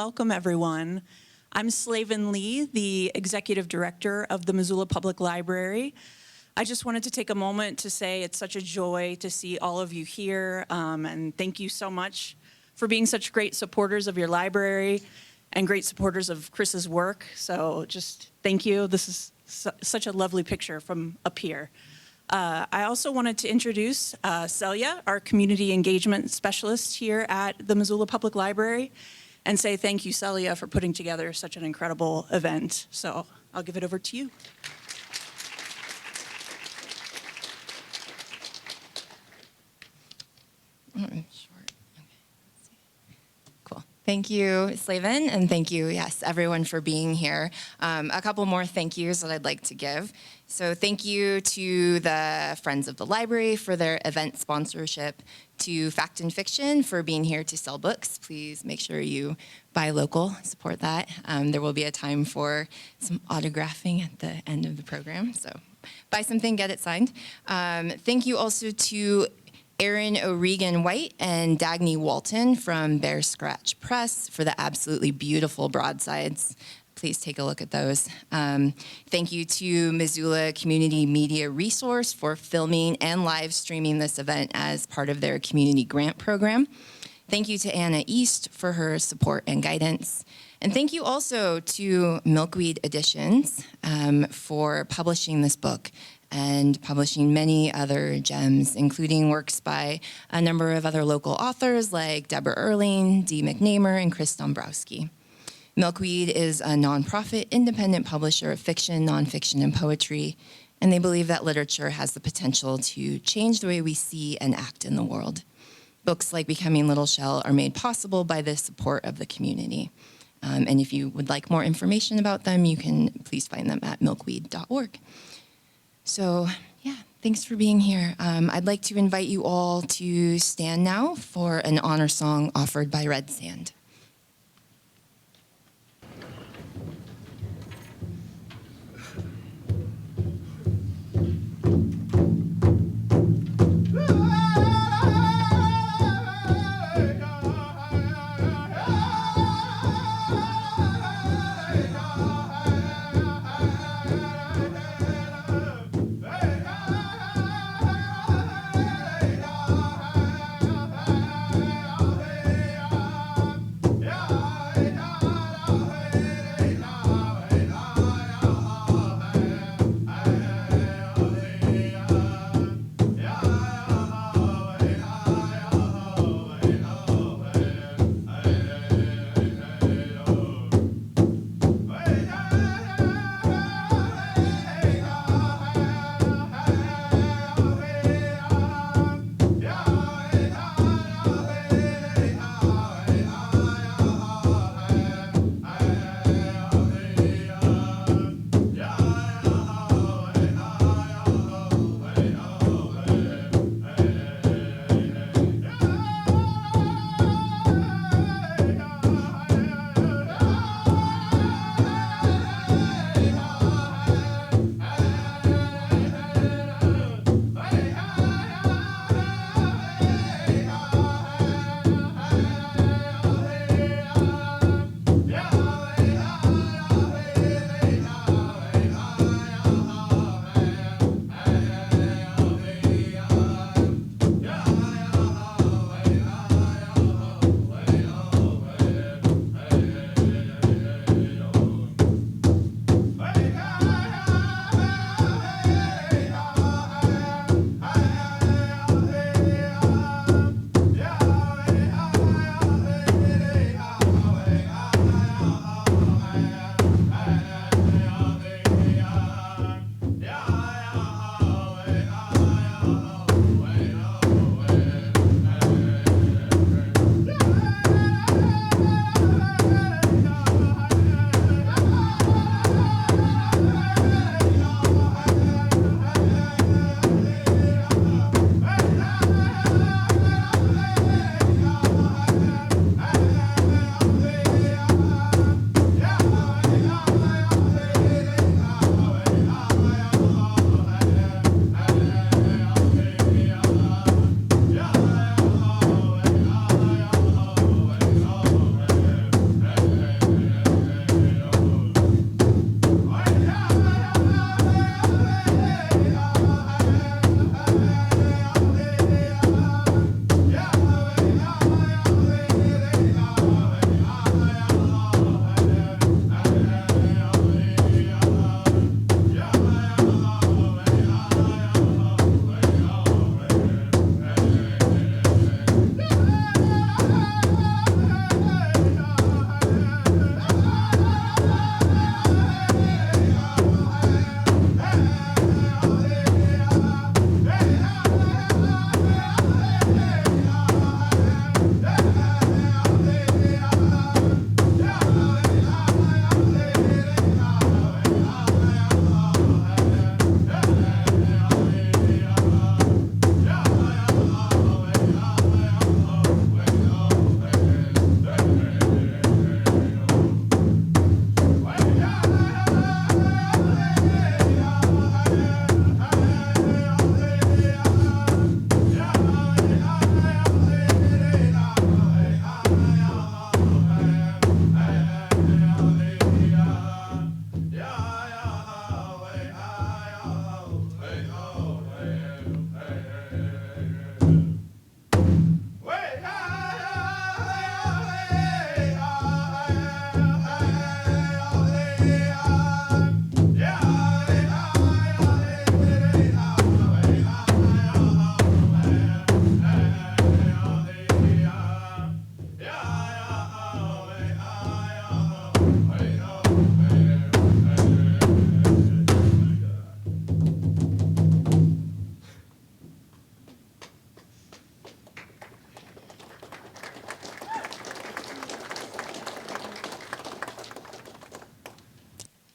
welcome everyone. I'm Slavin Lee, the Executive Director of the Missoula Public Library. I just wanted to take a moment to say it's such a joy to see all of you here, and thank you so much for being such great supporters of your library and great supporters of Chris's work. So just thank you. This is such a lovely picture from up here. I also wanted to introduce Celia, our community engagement specialist here at the Missoula Public Library, and say thank you, Celia, for putting together such an incredible event. So I'll give it over to you. Thank you, Slavin, and thank you, yes, everyone for being here. A couple more thank yous that I'd like to give. So thank you to the Friends of the Library for their event sponsorship, to Fact and Fiction for being here to sell books. Please make sure you buy local, support that. There will be a time for some autographing at the end of the program, so buy something, get it signed. Thank you also to Erin O'Regan White and Dagny Walton from Bear Scratch Press for the absolutely beautiful broadsides. Please take a look at those. Thank you to Missoula Community Media Resource for filming and live streaming this event as part of their community grant program. Thank you to Anna East for her support and guidance. And thank you also to Milkweed Editions for publishing this book and publishing many other gems, including works by a number of other local authors like Deborah Erling, Dee McNamer, and Chris Dombrowski. Milkweed is a nonprofit independent publisher of fiction, nonfiction, and poetry, and they believe that literature has the potential to change the way we see and act in the world. Books like Becoming Little Shell are made possible by the support of the community. And if you would like more information about them, you can please find them at milkweed.org. So, yeah, thanks for being here. I'd like to invite you all to stand now for an honor song offered by Red Sand.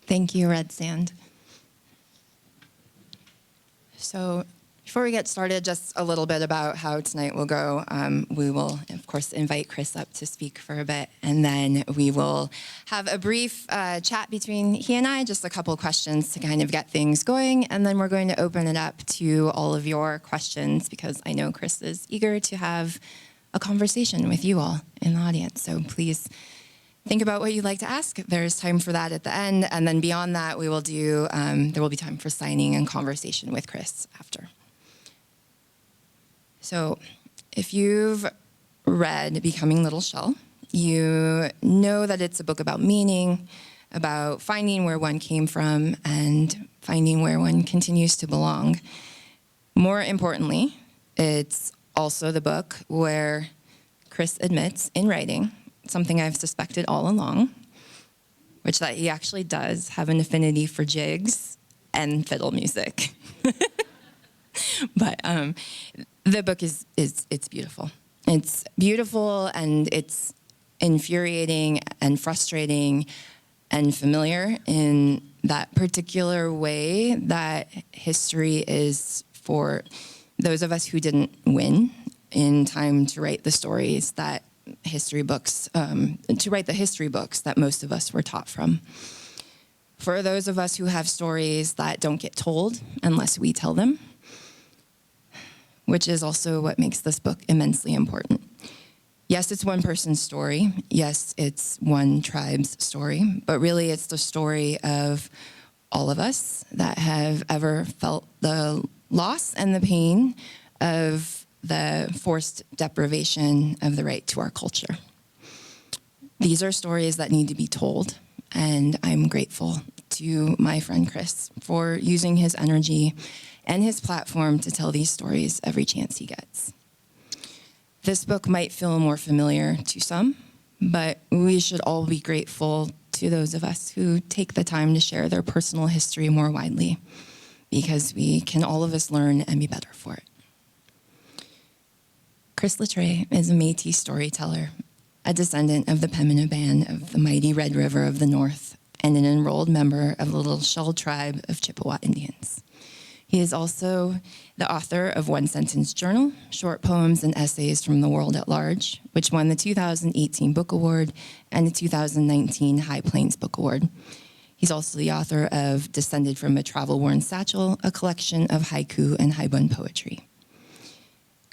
Thank you, Red Sand. So before we get started, just a little bit about how tonight will go. We will, of course, invite Chris up to speak for a bit, and then we will have a brief chat between he and I, just a couple of questions to kind of get things going, and then we're going to open it up to all of your questions, because I know Chris is eager to have a conversation with you all in the audience. So please think about what you'd like to ask. There's time for that at the end, and then beyond that, we will do. There will be time for signing and conversation with Chris after. So if you've read Becoming Little Shell, you know that it's a book about meaning, about finding where one came from and finding where one continues to belong. More importantly, it's also the book where Chris admits in writing something I've suspected all along, which that he actually does have an affinity for jigs and fiddle music. But the book is it's beautiful. It's beautiful, and it's infuriating and frustrating and familiar in that particular way that history is for those of us who didn't win in time to write the stories that history books, to write the history books that most of us were taught from. For those of us who have stories that don't get told unless we tell them, which is also what makes this book immensely important. Yes, it's one person's story. Yes, it's one tribe's story, but really it's the story of all of us that have ever felt the loss and the pain of the forced deprivation of the right to our culture. These are stories that need to be told, and I'm grateful to my friend Chris for using his energy and his platform to tell these stories every chance he gets. This book might feel more familiar to some, but we should all be grateful to those of us who take the time to share their personal history more widely, because we can all of us learn and be better for it. Chris Littre is a Métis storyteller, a descendant of the Pemina Band of the mighty Red River of the North, and an enrolled member of the Little Shell Tribe of Chippewa Indians. He is also the author of One Sentence Journal, short poems and essays from the world at large, which won the 2018 Book Award and the 2019 High Plains Book Award. He's also the author of Descended from a Travel-Worn Satchel, a collection of haiku and haibun poetry.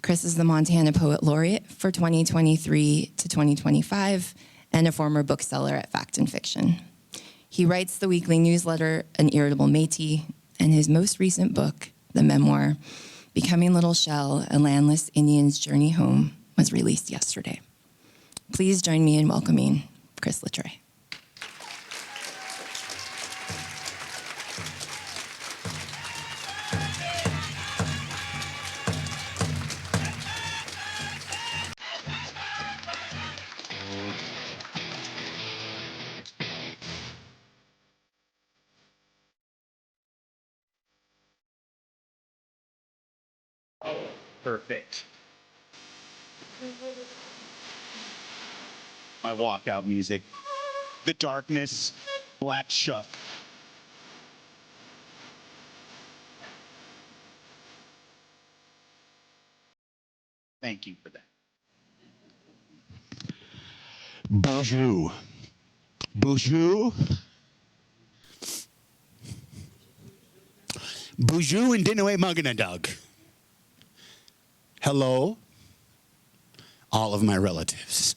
Chris is the Montana Poet Laureate for 2023 to 2025 and a former bookseller at Fact and Fiction. He writes the weekly newsletter, An Irritable Métis, and his most recent book, the memoir, Becoming Little Shell, A Landless Indian's Journey Home, was released yesterday. Please join me in welcoming Chris Littre. Perfect. My walkout music. The darkness, black Chuck. Thank you for that. Bonjour. Bonjour. Bonjour and Dinaway Muganadug. Hello, all of my relatives.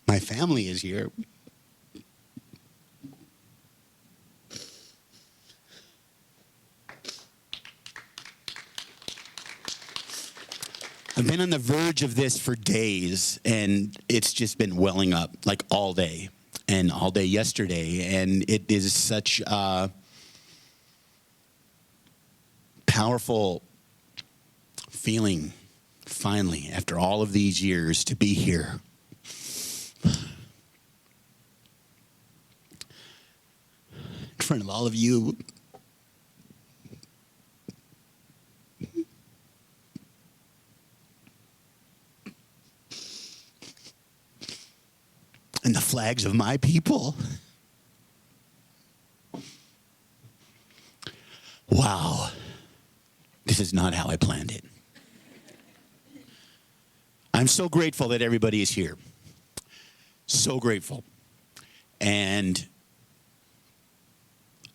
My family is here. I've been on the verge of this for days, and it's just been welling up like all day and all day yesterday, and it is such a powerful feeling, finally, after all of these years, to be here. In front of all of you. In the flesh flags of my people. Wow. This is not how I planned it. I'm so grateful that everybody is here. So grateful. And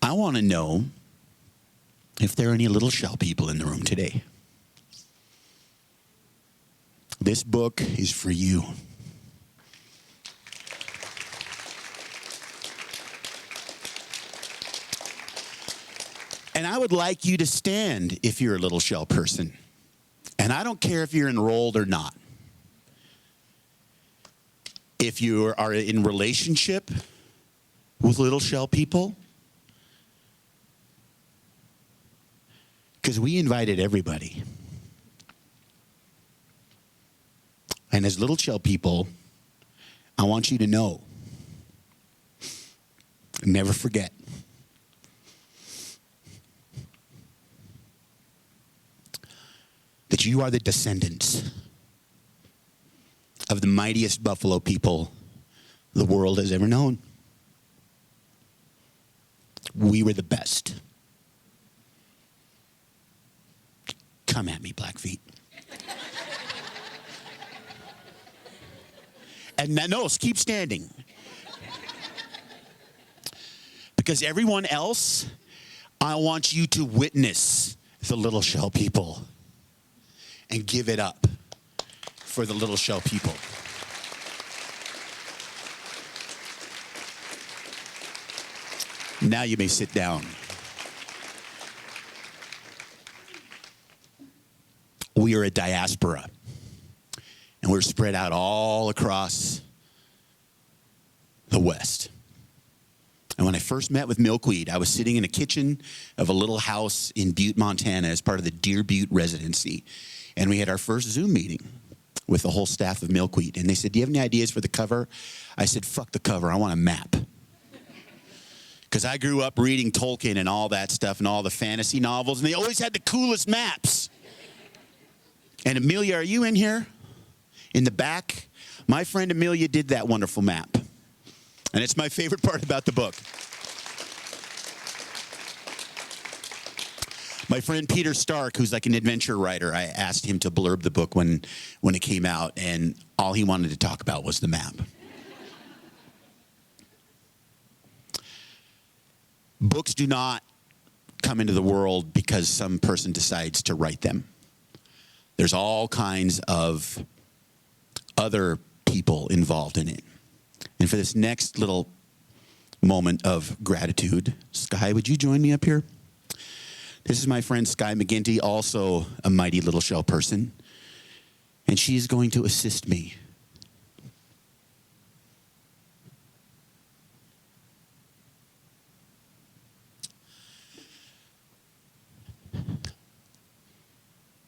I want to know if there are any Little Shell people in the room today. This book is for you. And I would like you to stand if you're a Little Shell person. And I don't care if you're enrolled or not. If you are in relationship with Little Shell people, because we invited everybody. And as Little Shell people, I want you to know, never forget, that you are the descendants of the mightiest buffalo people the world has ever known. We were the best. Come at me, Blackfeet. And no, keep standing. Because everyone else, I want you to witness the Little Shell people and give it up for the Little Shell people. Now you may sit down. We are a diaspora, and we're spread out all across the West. And when I first met with Milkweed, I was sitting in a kitchen of a little house in Butte, Montana, as part of the Deer Butte residency. And we had our first Zoom meeting with the whole staff of Milkweed. And they said, do you have any ideas for the cover? I said, fuck the cover, I want a map. Because I grew up reading Tolkien and all that stuff and all the fantasy novels, and they always had the coolest maps. And Amelia, are you in here? In the back? My friend Amelia did that wonderful map. And it's my favorite part about the book. My friend Peter Stark, who's like an adventure writer, I asked him to blurb the book when it came out, and all he wanted to talk about was the map. Books do not come into the world because some person decides to write them. There's all kinds of other people involved in it. And for this next little moment of gratitude, Sky, would you join me up here? This is my friend Sky McGinty, also a mighty Little Shell person. And she's going to assist me.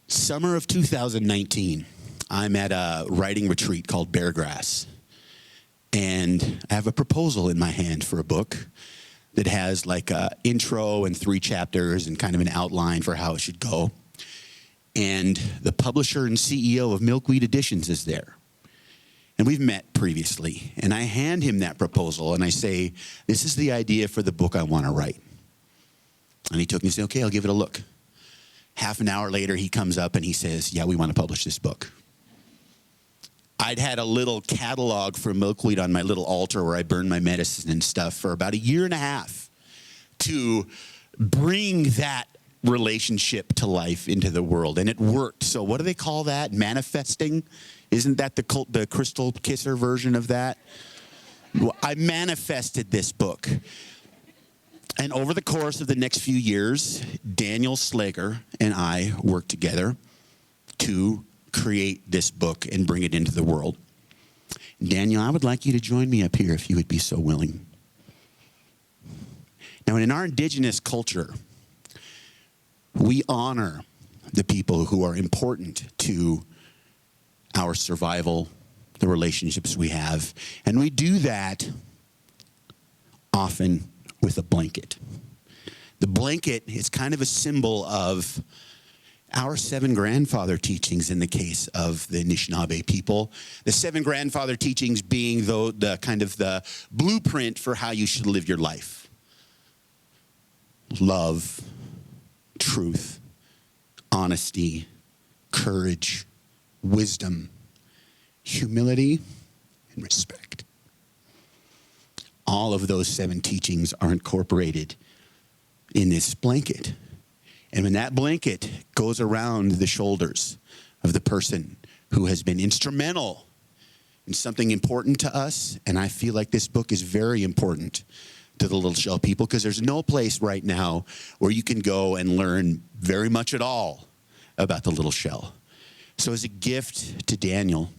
Summer of 2019, I'm at a writing retreat called Beargrass. And I have a proposal in my hand for a book that has like an intro and 3 chapters and kind of an outline for how it should go. And the publisher and CEO of Milkweed Editions is there. And we've met previously. And I hand him that proposal and I say, this is the idea for the book I want to write. And he took me and said, okay, I'll give it a look. Half an hour later, he comes up and he says, yeah, we want to publish this book. I'd had a little catalog for Milkweed on my little altar where I burned my medicine and stuff for about 1.5 years to bring that relationship to life into the world. And it worked. So what do they call that? Manifesting? Isn't that the Crystal Kisser version of that? Well, I manifested this book. And over the course of the next few years, Daniel Slager and I worked together to create this book and bring it into the world. Daniel, I would like you to join me up here if you would be so willing. Now, in our indigenous culture, we honor the people who are important to our survival, the relationships we have, and we do that often with a blanket. The blanket is kind of a symbol of our 7 grandfather teachings in the case of the Anishinaabe people. The 7 grandfather teachings being the kind of the blueprint for how you should live your life. Love, truth, honesty, courage, wisdom, humility, and respect. All of those 7 teachings are incorporated in this blanket. And when that blanket goes around the shoulders of the person who has been instrumental in something important to us, and I feel like this book is very important to the Little Shell people, because there's no place right now where you can go and learn very much at all about the Little Shell. So as a gift to Daniel,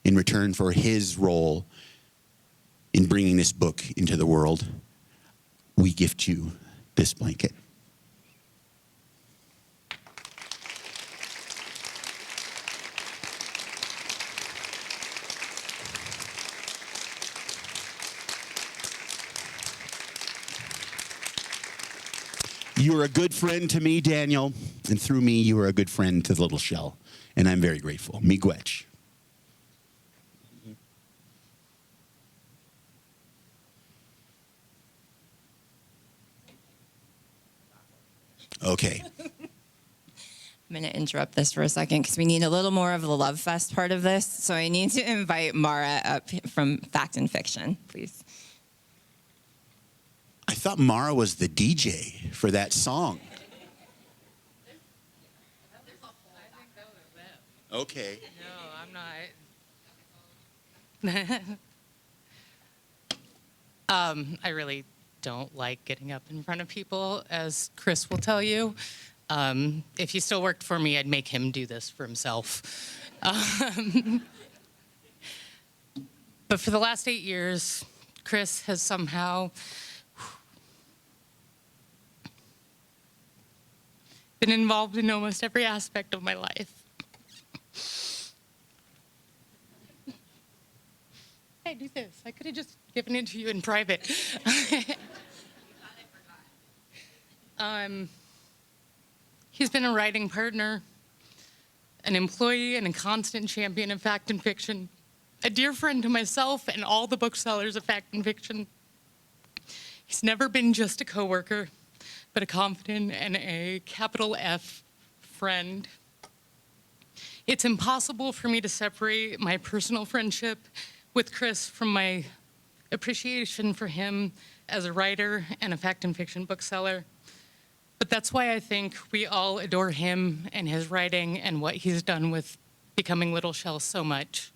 in return for his role in bringing this book into the world, we gift you this blanket. You are a good friend to me, Daniel, and through me, you are a good friend to the Little Shell, and I'm very grateful. Miigwech. Okay. I'm going to interrupt this for a second because we need a little more of the love fest part of this. So I need to invite Mara up from Fact and Fiction, please. I thought Mara was the DJ for that song. Okay. No, I'm not. I really don't like getting up in front of people, as Chris will tell you. If he still worked for me, I'd make him do this for himself. But for the last 8 years, Chris has somehow been involved in almost every aspect of my life. Hey, do this. I could have just given it to you in private. He's been a writing partner, an employee, and a constant champion of fact and fiction, a dear friend to myself and all the booksellers of fact and fiction. He's never been just a coworker, but a confident and a capital F friend. It's impossible for me to separate my personal friendship with Chris from my appreciation for him as a writer and a fact and fiction bookseller. But that's why I think we all adore him and his writing and what he's done with becoming Little Shell so much.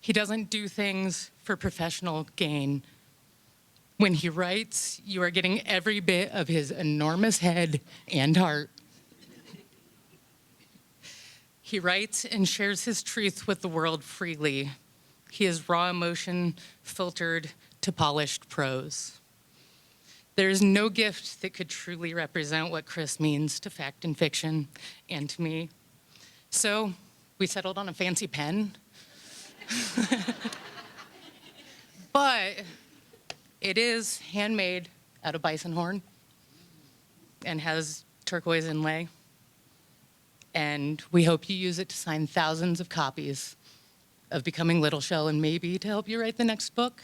He doesn't do things for professional gain. When he writes, you are getting every bit of his enormous head and heart. He writes and shares his truth with the world freely. He is raw emotion filtered to polished prose. There is no gift that could truly represent what Chris means to fact and fiction and to me. So we settled on a fancy pen. But it is handmade out of bison horn and has turquoise inlay. And we hope you use it to sign thousands of copies of Becoming Little Shell and maybe to help you write the next book.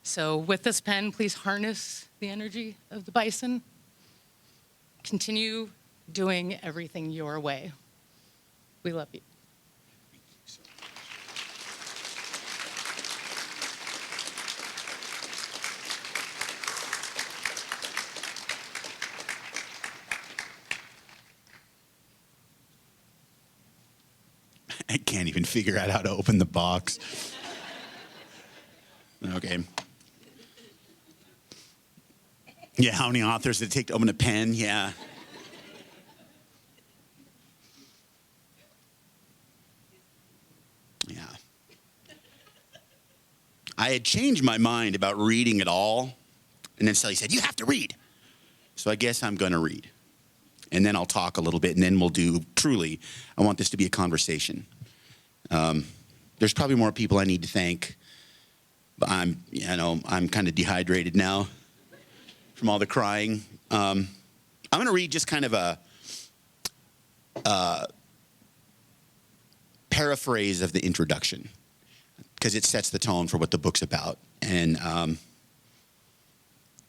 So with this pen, please harness the energy of the bison. Continue doing everything your way. We love you. I can't even figure out how to open the box. Okay. Yeah, how many authors did it take to open a pen? Yeah. Yeah. I had changed my mind about reading it all, and then Sally said, "You have to read." So I guess I'm going to read. And then I'll talk a little bit, and then we'll do, truly, I want this to be a conversation. There's probably more people I need to thank, but I'm kind of dehydrated now from all the crying. I'm going to read just kind of paraphrase of the introduction, because it sets the tone for what the book's about. And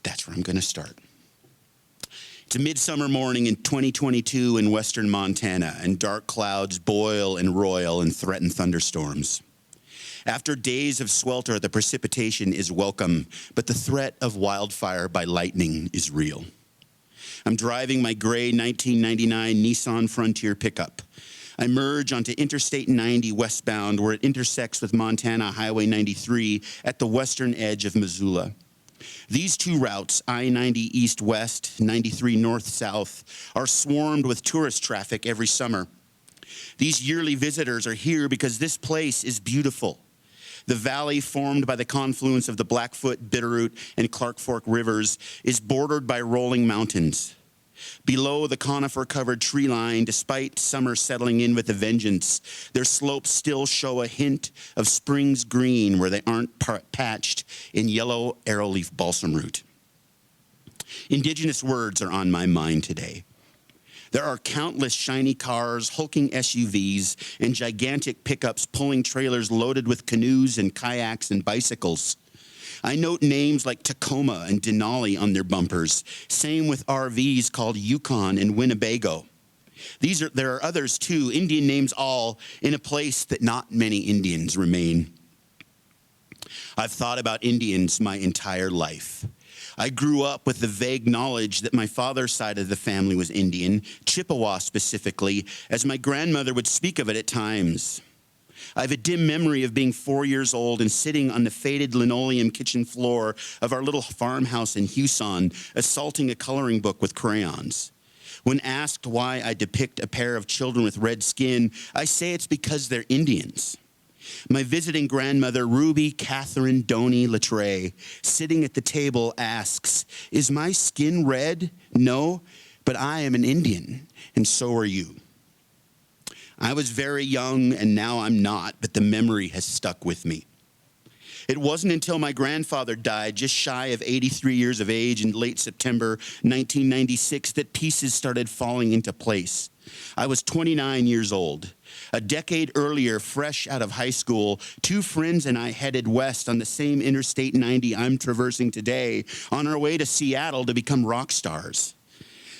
that's where I'm going to start. It's a midsummer morning in 2022 in western Montana, and dark clouds boil and roil and threaten thunderstorms. After days of swelter, the precipitation is welcome, but the threat of wildfire by lightning is real. I'm driving my gray 1999 Nissan Frontier pickup. I merge onto Interstate 90 westbound, where it intersects with Montana Highway 93 at the western edge of Missoula. These two routes, I-90 east-west, 93 north-south, are swarmed with tourist traffic every summer. These yearly visitors are here because this place is beautiful. The valley formed by the confluence of the Blackfoot, Bitterroot, and Clark Fork rivers is bordered by rolling mountains. Below the conifer-covered tree line, despite summer settling in with a vengeance, their slopes still show a hint of spring's green where they aren't patched in yellow arrowleaf balsam root. Indigenous words are on my mind today. There are countless shiny cars, hulking SUVs, and gigantic pickups pulling trailers loaded with canoes and kayaks and bicycles. I note names like Tacoma and Denali on their bumpers. Same with RVs called Yukon and Winnebago. There are others too, Indian names all, in a place that not many Indians remain. I've thought about Indians my entire life. I grew up with the vague knowledge that my father's side of the family was Indian, Chippewa specifically, as my grandmother would speak of it at times. I have a dim memory of being 4 years old and sitting on the faded linoleum kitchen floor of our little farmhouse in Huson, assaulting a coloring book with crayons. When asked why I depict a pair of children with red skin, I say it's because they're Indians. My visiting grandmother, Ruby Catherine Doney Latray, sitting at the table asks, "Is my skin red? No, but I am an Indian, and so are you." I was very young, and now I'm not, but the memory has stuck with me. It wasn't until my grandfather died, just shy of 83 years of age in late September 1996, that pieces started falling into place. I was 29 years old. A decade earlier, fresh out of high school, two friends and I headed west on the same Interstate 90 I'm traversing today, on our way to Seattle to become rock stars.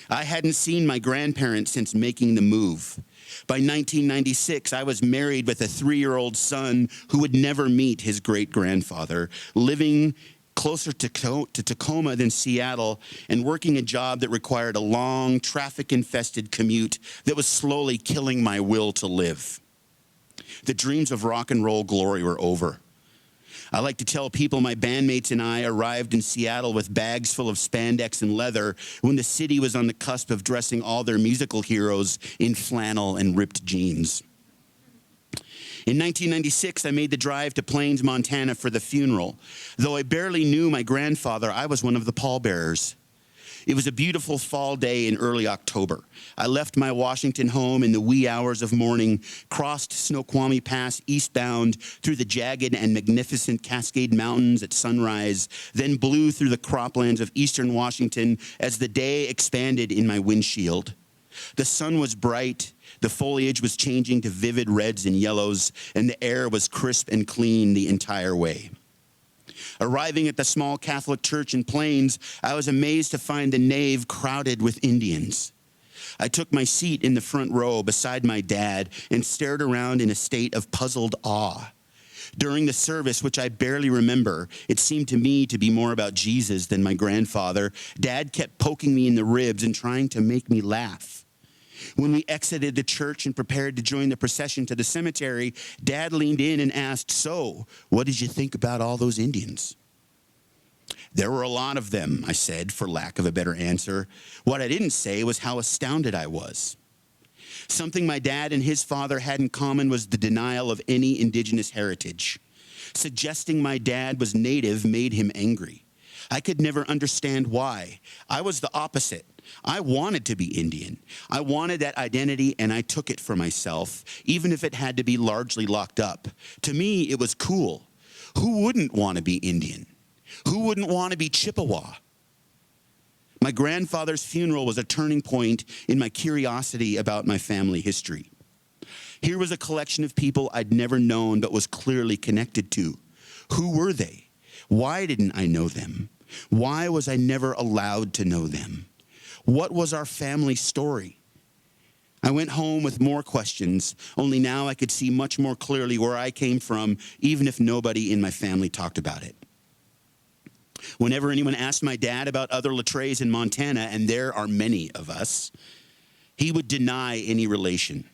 I hadn't seen my grandparents since making the move. By 1996, I was married with a 3-year-old son who would never meet his great-grandfather, living closer to Tacoma than Seattle, and working a job that required a long, traffic-infested commute that was slowly killing my will to live. The dreams of rock and roll glory were over. I like to tell people my bandmates and I arrived in Seattle with bags full of spandex and leather when the city was on the cusp of dressing all their musical heroes in flannel and ripped jeans. In 1996, I made the drive to Plains, Montana for the funeral. Though I barely knew my grandfather, I was one of the pallbearers. It was a beautiful fall day in early October. I left my Washington home in the wee hours of morning, crossed Snoqualmie Pass eastbound through the jagged and magnificent Cascade Mountains at sunrise, then blew through the croplands of eastern Washington as the day expanded in my windshield. The sun was bright, the foliage was changing to vivid reds and yellows, and the air was crisp and clean the entire way. Arriving at the small Catholic church in Plains, I was amazed to find the nave crowded with Indians. I took my seat in the front row beside my dad and stared around in a state of puzzled awe. During the service, which I barely remember, it seemed to me to be more about Jesus than my grandfather. Dad kept poking me in the ribs and trying to make me laugh. When we exited the church and prepared to join the procession to the cemetery, Dad leaned in and asked, "So, what did you think about all those Indians?" "There were a lot of them," I said, for lack of a better answer. What I didn't say was how astounded I was. Something my dad and his father had in common was the denial of any indigenous heritage. Suggesting my dad was native made him angry. I could never understand why. I was the opposite. I wanted to be Indian. I wanted that identity, and I took it for myself, even if it had to be largely locked up. To me, it was cool. Who wouldn't want to be Indian? Who wouldn't want to be Chippewa? My grandfather's funeral was a turning point in my curiosity about my family history. Here was a collection of people I'd never known but was clearly connected to. Who were they? Why didn't I know them? Why was I never allowed to know them? What was our family story? I went home with more questions, only now I could see much more clearly where I came from, even if nobody in my family talked about it. Whenever anyone asked my dad about other Latrays in Montana, and there are many of us, he would deny any relation.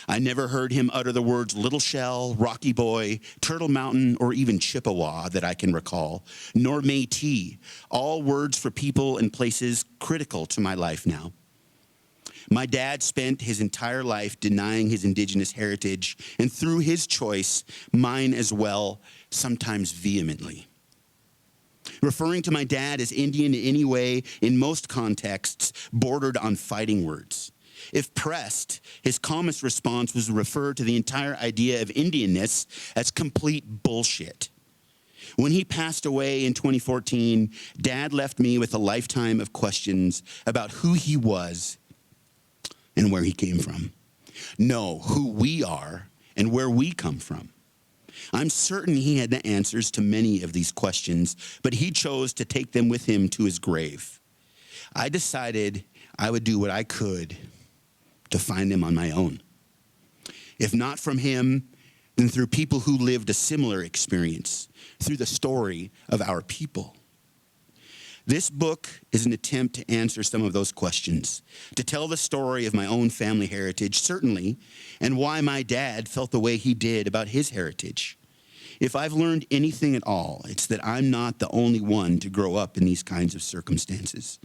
I never heard him utter the words Little Shell, Rocky Boy, Turtle Mountain, or even Chippewa that I can recall, nor Métis, all words for people and places critical to my life now. My dad spent his entire life denying his indigenous heritage, and through his choice, mine as well, sometimes vehemently. Referring to my dad as Indian in any way, in most contexts, bordered on fighting words. If pressed, his calmest response was to refer to the entire idea of Indianness as complete bullshit. When he passed away in 2014, Dad left me with a lifetime of questions about who he was and where he came from. No, who we are and where we come from. I'm certain he had the answers to many of these questions, but he chose to take them with him to his grave. I decided I would do what I could to find them on my own. If not from him, then through people who lived a similar experience, through the story of our people. This book is an attempt to answer some of those questions, to tell the story of my own family heritage, certainly, and why my dad felt the way he did about his heritage. If I've learned anything at all, it's that I'm not the only one to grow up in these kinds of circumstances.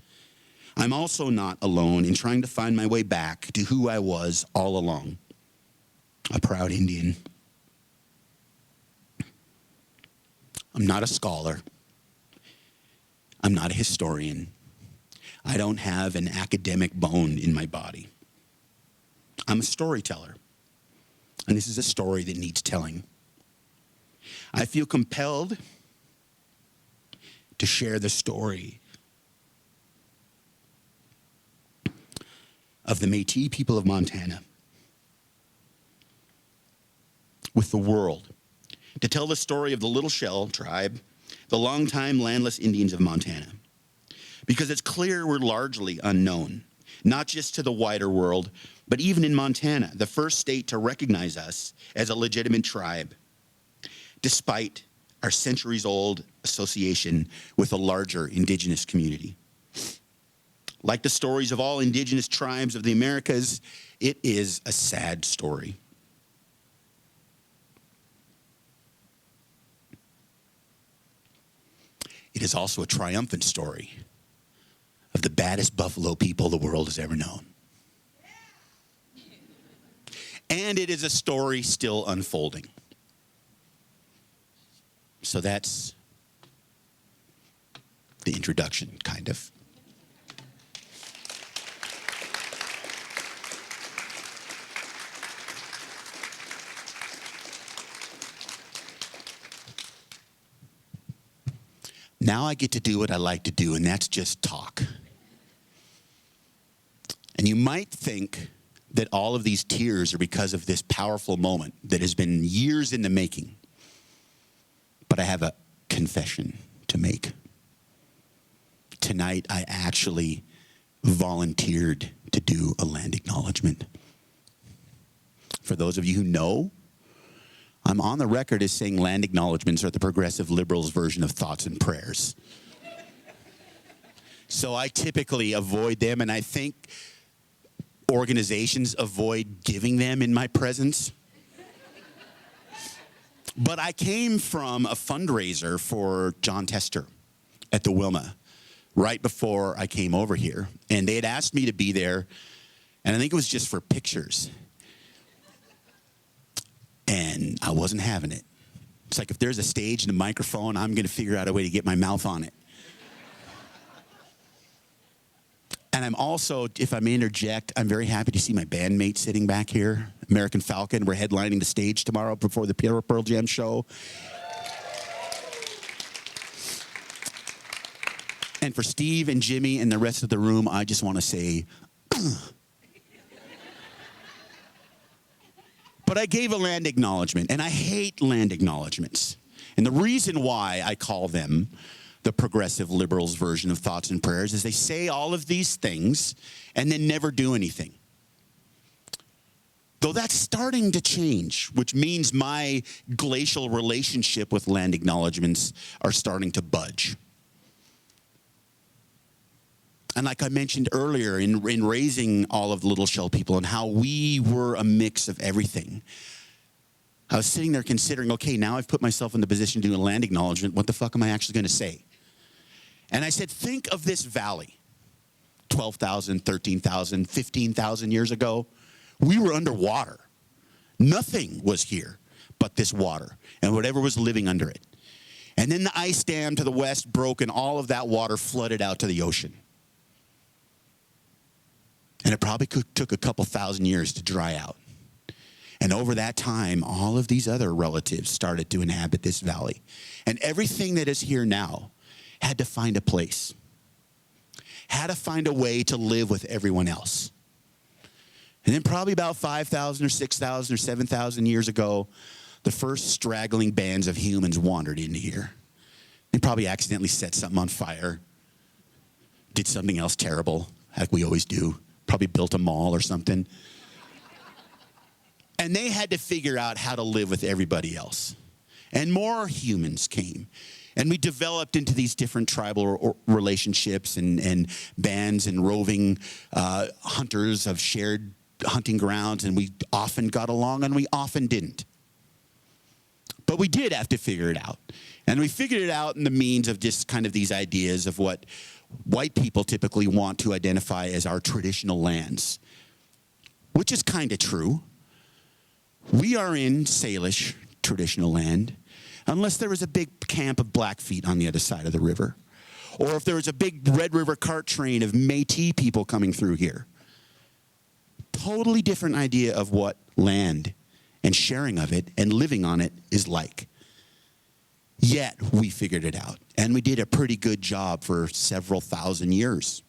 I'm also not alone in trying to find my way back to who I was all along, a proud Indian. I'm not a scholar. I'm not a historian. I don't have an academic bone in my body. I'm a storyteller, and this is a story that needs telling. I feel compelled to share the story of the Métis people of Montana with the world, to tell the story of the Little Shell Tribe, the longtime landless Indians of Montana. Because it's clear we're largely unknown, not just to the wider world, but even in Montana, the first state to recognize us as a legitimate tribe, despite our centuries-old association with a larger indigenous community. Like the stories of all indigenous tribes of the Americas, it is a sad story. It is also a triumphant story of the baddest buffalo people the world has ever known. And it is a story still unfolding. So that's the introduction, kind of. Now I get to do what I like to do, and that's just talk. And you might think that all of these tears are because of this powerful moment that has been years in the making. But I have a confession to make. Tonight, I actually volunteered to do a land acknowledgement. For those of you who know, I'm on the record as saying land acknowledgements are the progressive liberals' version of thoughts and prayers. So I typically avoid them, and I think organizations avoid giving them in my presence. But I came from a fundraiser for John Tester at the Wilma right before I came over here. And they had asked me to be there, and I think it was just for pictures. And I wasn't having it. It's like if there's a stage and a microphone, I'm going to figure out a way to get my mouth on it. And I'm also, if I may interject, I'm very happy to see my bandmate sitting back here, American Falcon. We're headlining the stage tomorrow before the Pearl Jam show. And for Steve and Jimmy and the rest of the room, I just want to say, but I gave a land acknowledgement, and I hate land acknowledgements. And the reason why I call them the progressive liberals' version of thoughts and prayers is they say all of these things and then never do anything. Though that's starting to change, which means my glacial relationship with land acknowledgements are starting to budge. And like I mentioned earlier, in raising all of the Little Shell people and how we were a mix of everything, I was sitting there considering, okay, now I've put myself in the position to do a land acknowledgement. What the fuck am I actually going to say? And I said, think of this valley 12,000, 13,000, 15,000 years ago. We were underwater. Nothing was here but this water and whatever was living under it. And then the ice dam to the west broke and all of that water flooded out to the ocean. And it probably took a couple thousand years to dry out. And over that time, all of these other relatives started to inhabit this valley. And everything that is here now had to find a place, had to find a way to live with everyone else. And then probably about 5,000 or 6,000 or 7,000 years ago, the first straggling bands of humans wandered into here. They probably accidentally set something on fire, did something else terrible, like we always do. Probably built a mall or something. And they had to figure out how to live with everybody else. And more humans came. And we developed into these different tribal relationships and bands and roving hunters of shared hunting grounds. And we often got along and we often didn't. But we did have to figure it out. And we figured it out in the means of just kind of these ideas of what white people typically want to identify as our traditional lands, which is kind of true. We are in Salish traditional land, unless there was a big camp of Blackfeet on the other side of the river, or if there was a big Red River cart train of Métis people coming through here. Totally different idea of what land and sharing of it and living on it is like. Yet we figured it out, and we did a pretty good job for several thousand years.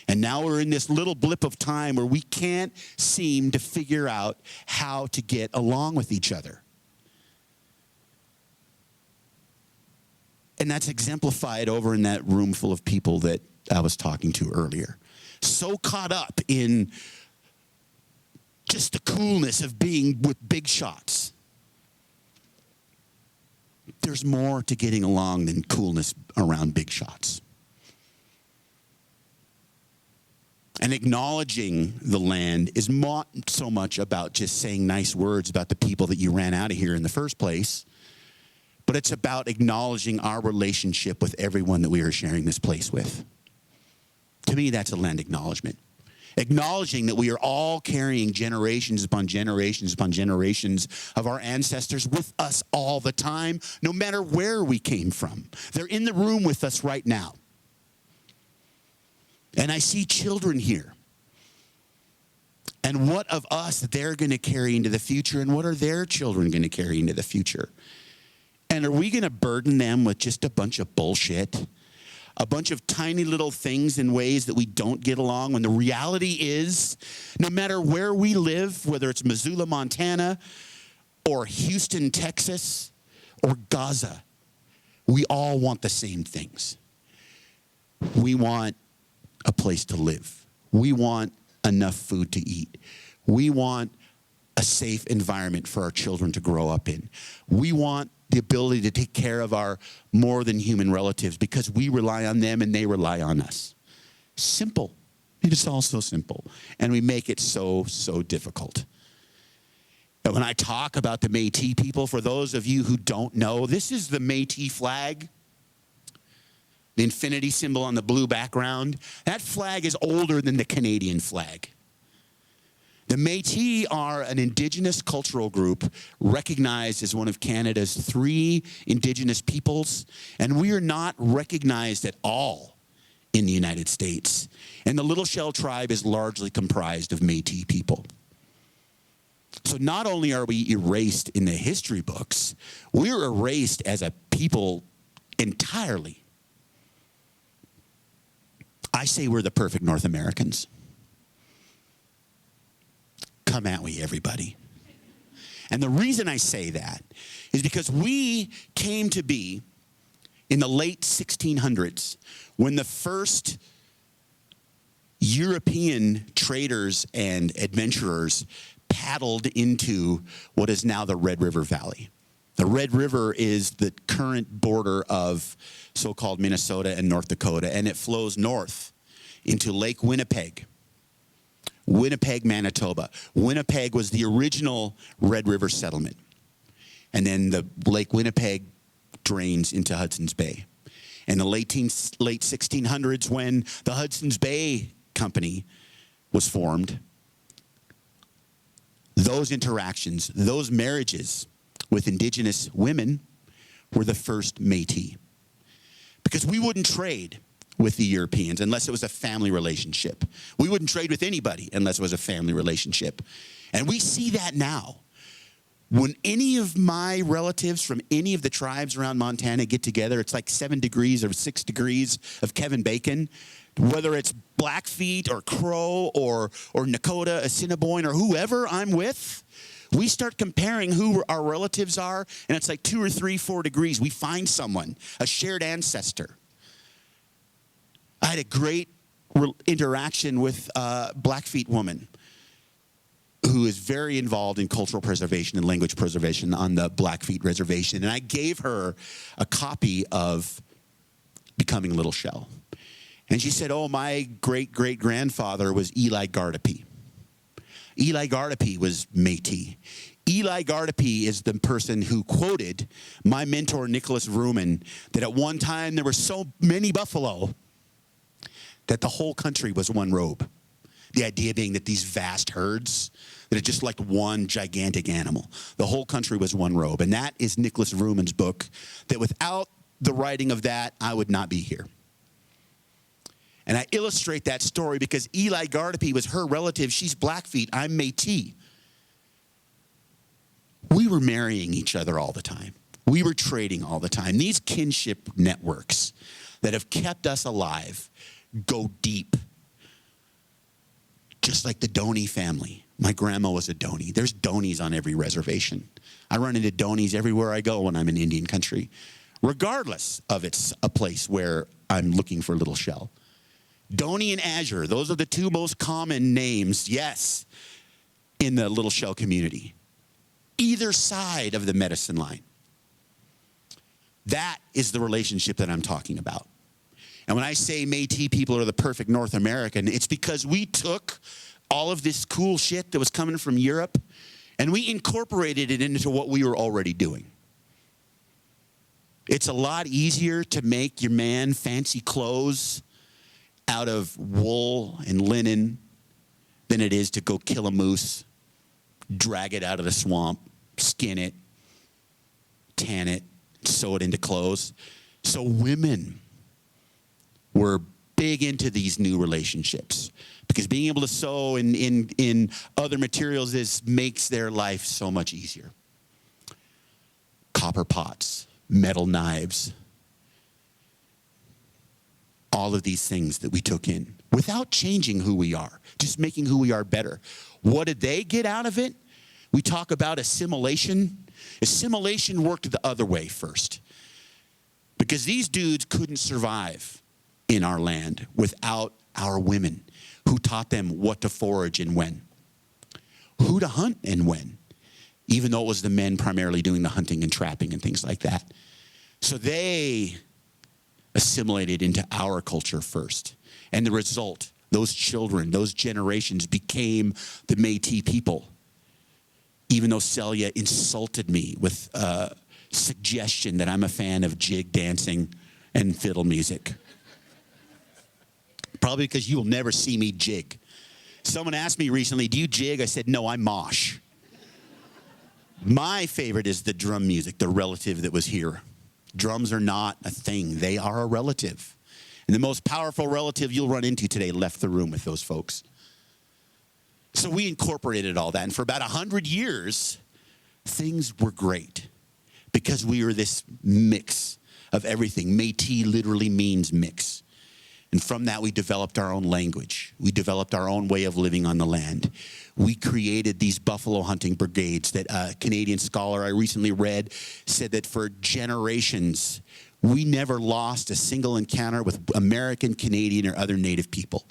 And now we're in this little blip of time where we can't seem to figure out how to get along with each other. And that's exemplified over in that room full of people that I was talking to earlier. So caught up in just the coolness of being with big shots. There's more to getting along than coolness around big shots. And acknowledging the land is not so much about just saying nice words about the people that you ran out of here in the first place, but it's about acknowledging our relationship with everyone that we are sharing this place with. To me, that's a land acknowledgement. Acknowledging that we are all carrying generations upon generations upon generations of our ancestors with us all the time, no matter where we came from. They're in the room with us right now. And I see children here. And what of us that they're going to carry into the future, and what are their children going to carry into the future? And are we going to burden them with just a bunch of bullshit? A bunch of tiny little things in ways that we don't get along, when the reality is, no matter where we live, whether it's Missoula, Montana, or Houston, Texas, or Gaza, we all want the same things. We want a place to live. We want enough food to eat. We want a safe environment for our children to grow up in. We want the ability to take care of our more than human relatives because we rely on them and they rely on us. Simple. It is all so simple. And we make it so, so difficult. And when I talk about the Métis people, for those of you who don't know, this is the Métis flag. The infinity symbol on the blue background. That flag is older than the Canadian flag. The Métis are an indigenous cultural group recognized as one of Canada's 3 indigenous peoples, and we are not recognized at all in the United States. And the Little Shell Tribe is largely comprised of Métis people. So not only are we erased in the history books, we're erased as a people entirely. I say we're the perfect North Americans. Come at me, everybody. And the reason I say that is because we came to be in the late 1600s when the first European traders and adventurers paddled into what is now the Red River Valley. The Red River is the current border of so-called Minnesota and North Dakota, and it flows north into Lake Winnipeg. Winnipeg, Manitoba. Winnipeg was the original Red River settlement. And then the Lake Winnipeg drains into Hudson's Bay. In the late 1600s, when the Hudson's Bay Company was formed, those interactions, those marriages with indigenous women were the first Métis. Because we wouldn't trade with the Europeans unless it was a family relationship. We wouldn't trade with anybody unless it was a family relationship. And we see that now. When any of my relatives from any of the tribes around Montana get together, it's like 7 degrees or 6 degrees of Kevin Bacon. Whether it's Blackfeet or Crow or Nakota, Assiniboine, or whoever I'm with, we start comparing who our relatives are, and it's like 2 or 3, 4 degrees. We find someone, a shared ancestor. I had a great interaction with a Blackfeet woman who is very involved in cultural preservation and language preservation on the Blackfeet Reservation. And I gave her a copy of Becoming Little Shell. And she said, oh, my great-great-grandfather was Eli Gardapi. Eli Gardapi was Métis. Eli Gardapi is the person who quoted my mentor, Nicholas Vrooman, that at one time there were so many buffalo that the whole country was one robe. The idea being that these vast herds, that are just like one gigantic animal. The whole country was one robe. And that is Nicholas Vrooman's book, that without the writing of that, I would not be here. And I illustrate that story because Eli Gardapi was her relative. She's Blackfeet. I'm Métis. We were marrying each other all the time. We were trading all the time. These kinship networks that have kept us alive go deep. Just like the Doney family. My grandma was a Doney. There's Doneys on every reservation. I run into Doneys everywhere I go when I'm in Indian country, regardless of it's a place where I'm looking for Little Shell. Doney and Azure, those are the two most common names, yes, in the Little Shell community. Either side of the medicine line. That is the relationship that I'm talking about. And when I say Métis people are the perfect North American, it's because we took all of this cool shit that was coming from Europe and we incorporated it into what we were already doing. It's a lot easier to make your man fancy clothes out of wool and linen than it is to go kill a moose, drag it out of the swamp, skin it, tan it, sew it into clothes. So women were big into these new relationships because being able to sew in other materials makes their life so much easier. Copper pots, metal knives, all of these things that we took in without changing who we are, just making who we are better. What did they get out of it? We talk about assimilation. Assimilation worked the other way first because these dudes couldn't survive in our land without our women who taught them what to forage and when, who to hunt and when, even though it was the men primarily doing the hunting and trapping and things like that. So they assimilated into our culture first. And the result, those children, those generations became the Métis people. Even though Celia insulted me with a suggestion that I'm a fan of jig dancing and fiddle music. Probably because you will never see me jig. Someone asked me recently, do you jig? I said, no, I mosh. My favorite is the drum music, the relative that was here. Drums are not a thing. They are a relative. And the most powerful relative you'll run into today left the room with those folks. So we incorporated all that. And for about 100 years, things were great because we were this mix of everything. Métis literally means mix. And from that, we developed our own language. We developed our own way of living on the land. We created these buffalo hunting brigades that a Canadian scholar I recently read said that for generations, we never lost a single encounter with American, Canadian, or other Native people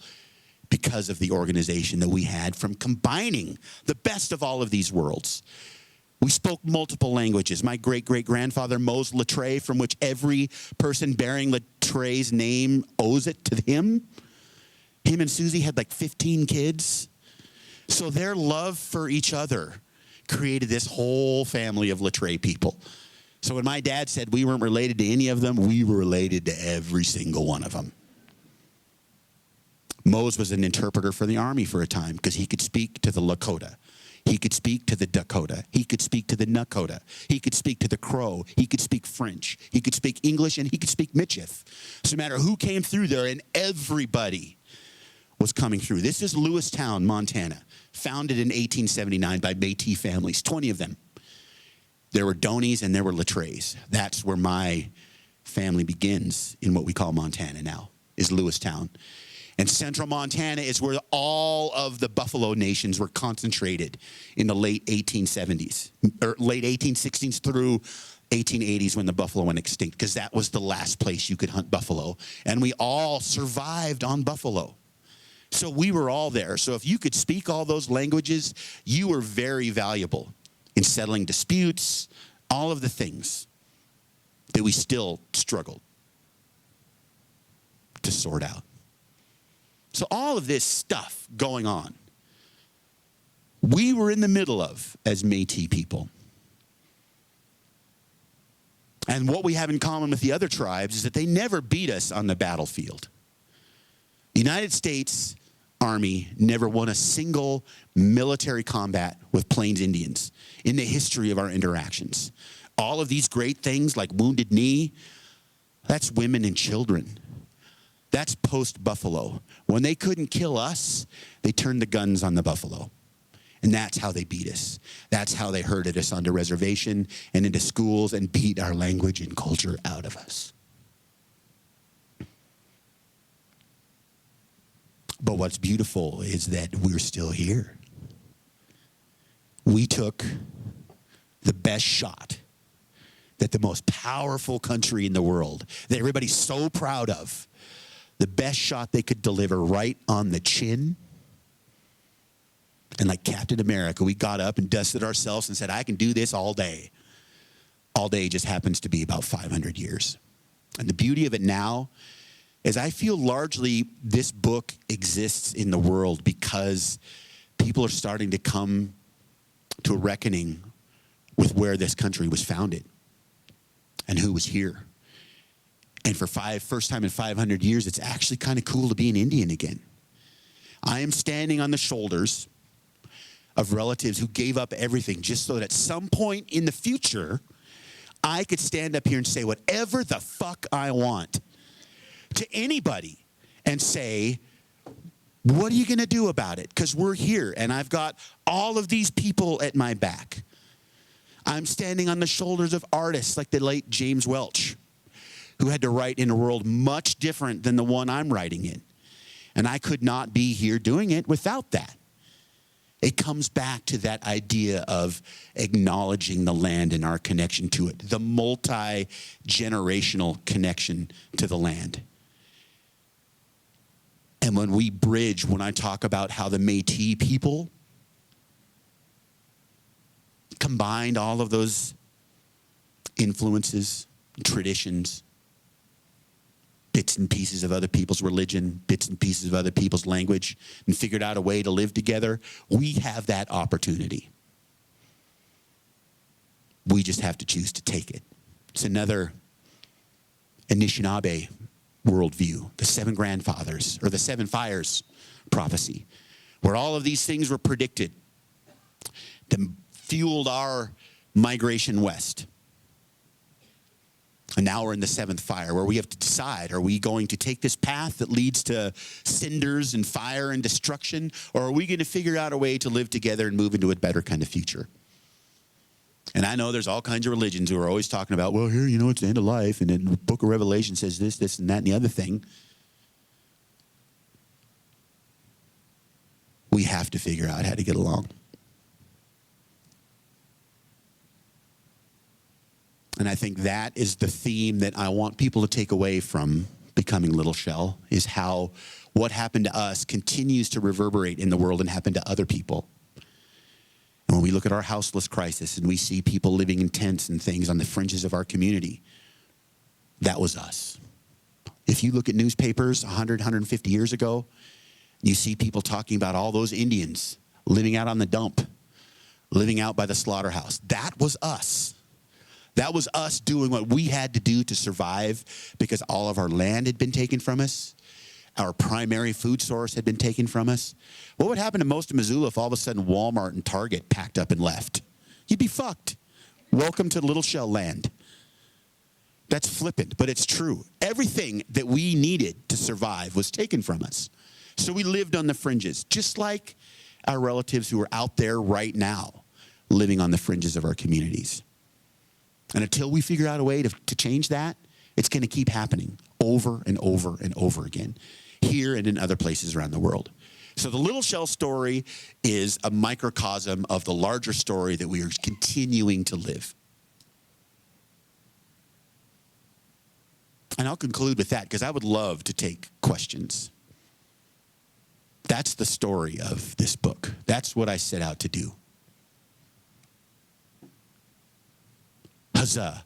because of the organization that we had from combining the best of all of these worlds. We spoke multiple languages. My great-great-grandfather, Mose Latreille, from which every person bearing Latreille's name owes it to him. Him and Susie had like 15 kids. So their love for each other created this whole family of Latreille people. So when my dad said we weren't related to any of them, we were related to every single one of them. Mose was an interpreter for the army for a time because he could speak to the Lakota. He could speak to the Dakota. He could speak to the Nakota. He could speak to the Crow. He could speak French. He could speak English, and he could speak Michif. So no matter who came through there, and everybody was coming through. This is Lewistown, Montana, founded in 1879 by Métis families, 20 of them. There were Donies and there were Latreilles. That's where my family begins in what we call Montana now, is Lewistown. And central Montana is where all of the buffalo nations were concentrated in the late 1870s, or late 1860s through 1880s when the buffalo went extinct, because that was the last place you could hunt buffalo. And we all survived on buffalo. So we were all there. So if you could speak all those languages, you were very valuable in settling disputes, all of the things that we still struggled to sort out. So all of this stuff going on, we were in the middle of as Métis people. And what we have in common with the other tribes is that they never beat us on the battlefield. The United States Army never won a single military combat with Plains Indians in the history of our interactions. All of these great things like Wounded Knee, that's women and children. That's post-Buffalo. When they couldn't kill us, they turned the guns on the buffalo. And that's how they beat us. That's how they herded us onto reservation and into schools and beat our language and culture out of us. But what's beautiful is that we're still here. We took the best shot that the most powerful country in the world, that everybody's so proud of, the best shot they could deliver right on the chin. And like Captain America, we got up and dusted ourselves and said, I can do this all day. All day just happens to be about 500 years. And the beauty of it now is I feel largely this book exists in the world because people are starting to come to a reckoning with where this country was founded and who was here. And for first time in 500 years, it's actually kind of cool to be an Indian again. I am standing on the shoulders of relatives who gave up everything just so that at some point in the future, I could stand up here and say whatever the fuck I want to anybody and say, what are you going to do about it? Because we're here, and I've got all of these people at my back. I'm standing on the shoulders of artists like the late James Welch, who had to write in a world much different than the one I'm writing in. And I could not be here doing it without that. It comes back to that idea of acknowledging the land and our connection to it, the multi-generational connection to the land. And when we bridge, when I talk about how the Métis people combined all of those influences, traditions, bits and pieces of other people's religion, bits and pieces of other people's language, and figured out a way to live together, we have that opportunity. We just have to choose to take it. It's another Anishinaabe worldview, the seven grandfathers, or the seven fires prophecy, where all of these things were predicted that fueled our migration west. And now we're in the seventh fire, where we have to decide, are we going to take this path that leads to cinders and fire and destruction, or are we going to figure out a way to live together and move into a better kind of future? And I know there's all kinds of religions who are always talking about, well, here, it's the end of life, and then the book of Revelation says this, this, and that, and the other thing. have to figure out how to get along. And I think that is the theme that I want people to take away from becoming Little Shell, is how what happened to us continues to reverberate in the world and happen to other people. And when we look at our houseless crisis and we see people living in tents and things on the fringes of our community, that was us. If you look at newspapers 100, 150 years ago, you see people talking about all those Indians living out on the dump, living out by the slaughterhouse. That was us. That was us doing what we had to do to survive because all of our land had been taken from us. Our primary food source had been taken from us. What would happen to most of Missoula if all of a sudden Walmart and Target packed up and left? You'd be fucked. Welcome to Little Shell land. That's flippant, but it's true. Everything that we needed to survive was taken from us. So we lived on the fringes, just like our relatives who are out there right now, living on the fringes of our communities. And until we figure out a way to change that, it's going to keep happening over and over and over again, here and in other places around the world. So the Little Shell story is a microcosm of the larger story that we are continuing to live. And I'll conclude with that because I would love to take questions. That's the story of this book. That's what I set out to do. Huzzah.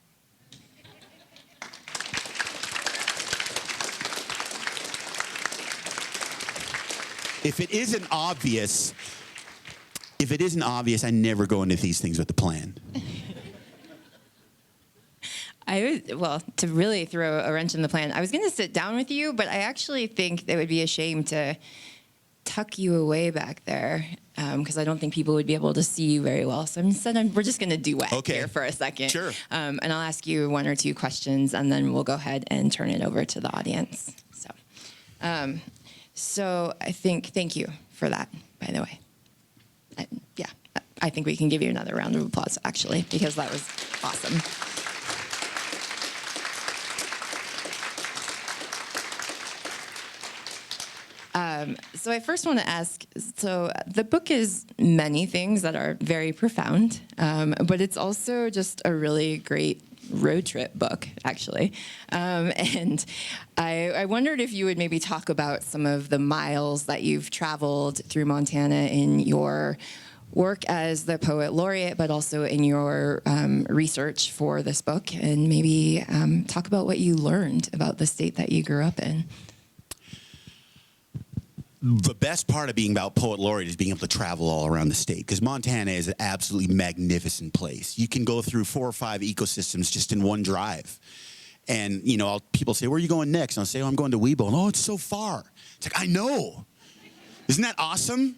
If it isn't obvious, I never go into these things with a plan. Well, to really throw a wrench in the plan, I was going to sit down with you, but I actually think it would be a shame to tuck you away back there because I don't think people would be able to see you very well. So instead, we're just going to duet here for a second. Sure. And I'll ask you one or two questions, and then we'll go ahead and turn it over to the audience. So I think, thank you for that, by the way. I think we can give you another round of applause, actually, because that was awesome. So I first want to ask, so the book is many things that are very profound, but it's also just a really great road trip book, actually. And I wondered if you would maybe talk about some of the miles that you've traveled through Montana in your work as the poet laureate, but also in your research for this book, and maybe talk about what you learned about the state that you grew up in. The best part of being about poet laureate is being able to travel all around the state, because Montana is an absolutely magnificent place. You can go through 4 or 5 ecosystems just in one drive. And, you know, people say, where are you going next? And I'll say, oh, I'm going to Weebo. And, oh, it's so far. It's like, I know. Isn't that awesome?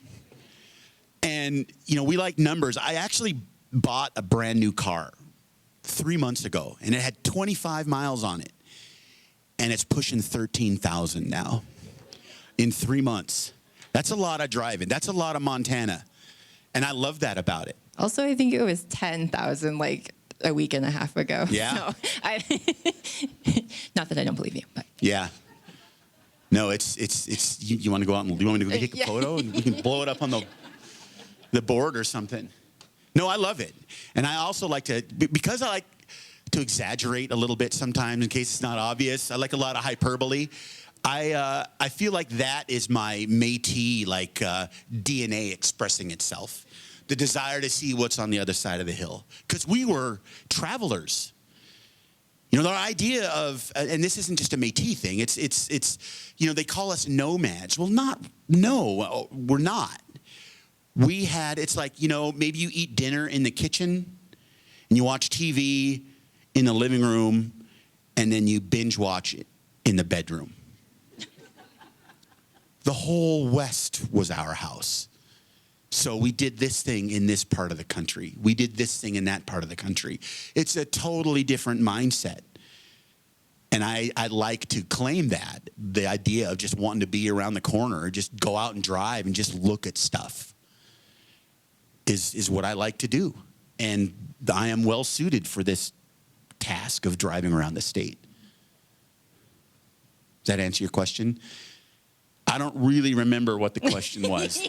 And, you know, we like numbers. I actually bought a brand new car 3 months ago, and it had 25 miles on it. And it's pushing 13,000 now. In 3 months. That's a lot of driving. That's a lot of Montana. And I love that about it. Also, I think it was 10,000 like a week and a half ago. Yeah. So not that I don't believe you, but. Yeah. No, it's you want to go out and you want me to go take a photo and we can blow it up on the board or something. No, I love it. And I also like to, because I like to exaggerate a little bit sometimes in case it's not obvious. I like a lot of hyperbole. I feel like that is my Métis DNA expressing itself, the desire to see what's on the other side of the hill. Because we were travelers. You know, our idea of, and this isn't just a Métis thing. It's you know, they call us nomads. Well, no, we're not. We had, it's like, you know, maybe you eat dinner in the kitchen and you watch TV in the living room and then you binge watch it in the bedroom. The whole West was our house. So we did this thing in this part of the country. We did this thing in that part of the country. It's a totally different mindset. And I like to claim that, the idea of just wanting to be around the corner or just go out and drive and just look at stuff is what I like to do. And I am well suited for this task of driving around the state. Does that answer your question? I don't really remember what the question was.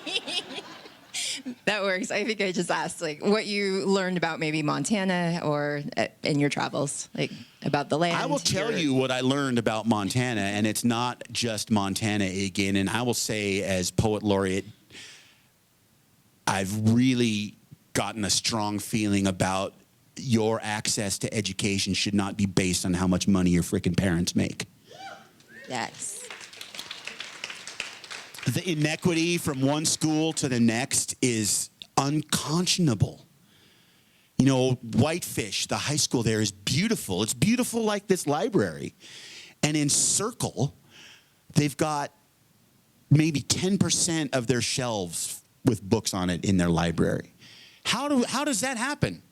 That works. I think I just asked, like, what you learned about maybe Montana or in your travels, like, about the land. I will tell you what I learned about Montana, and it's not just Montana again. And I will say, as Poet Laureate, I've really gotten a strong feeling about your access to education should not be based on how much money your freaking parents make. Yes. The inequity from one school to the next is unconscionable. You know, Whitefish, the high school there, is beautiful. It's beautiful like this library. And in Circle, they've got maybe 10% of their shelves with books on it in their library. How does that happen?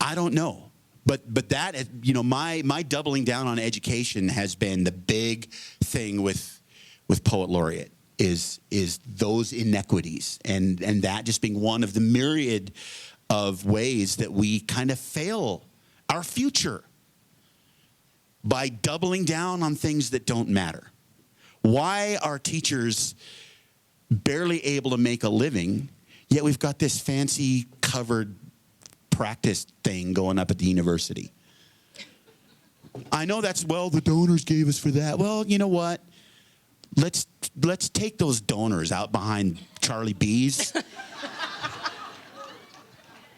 I don't know. But that, you know, my doubling down on education has been the big thing with Poet Laureate is those inequities and that just being one of the myriad of ways that we kind of fail our future by doubling down on things that don't matter. Why are teachers barely able to make a living, yet we've got this fancy covered practice thing going up at the university? I know that's, well, the donors gave us for that. Well, you know what? Let's take those donors out behind Charlie B's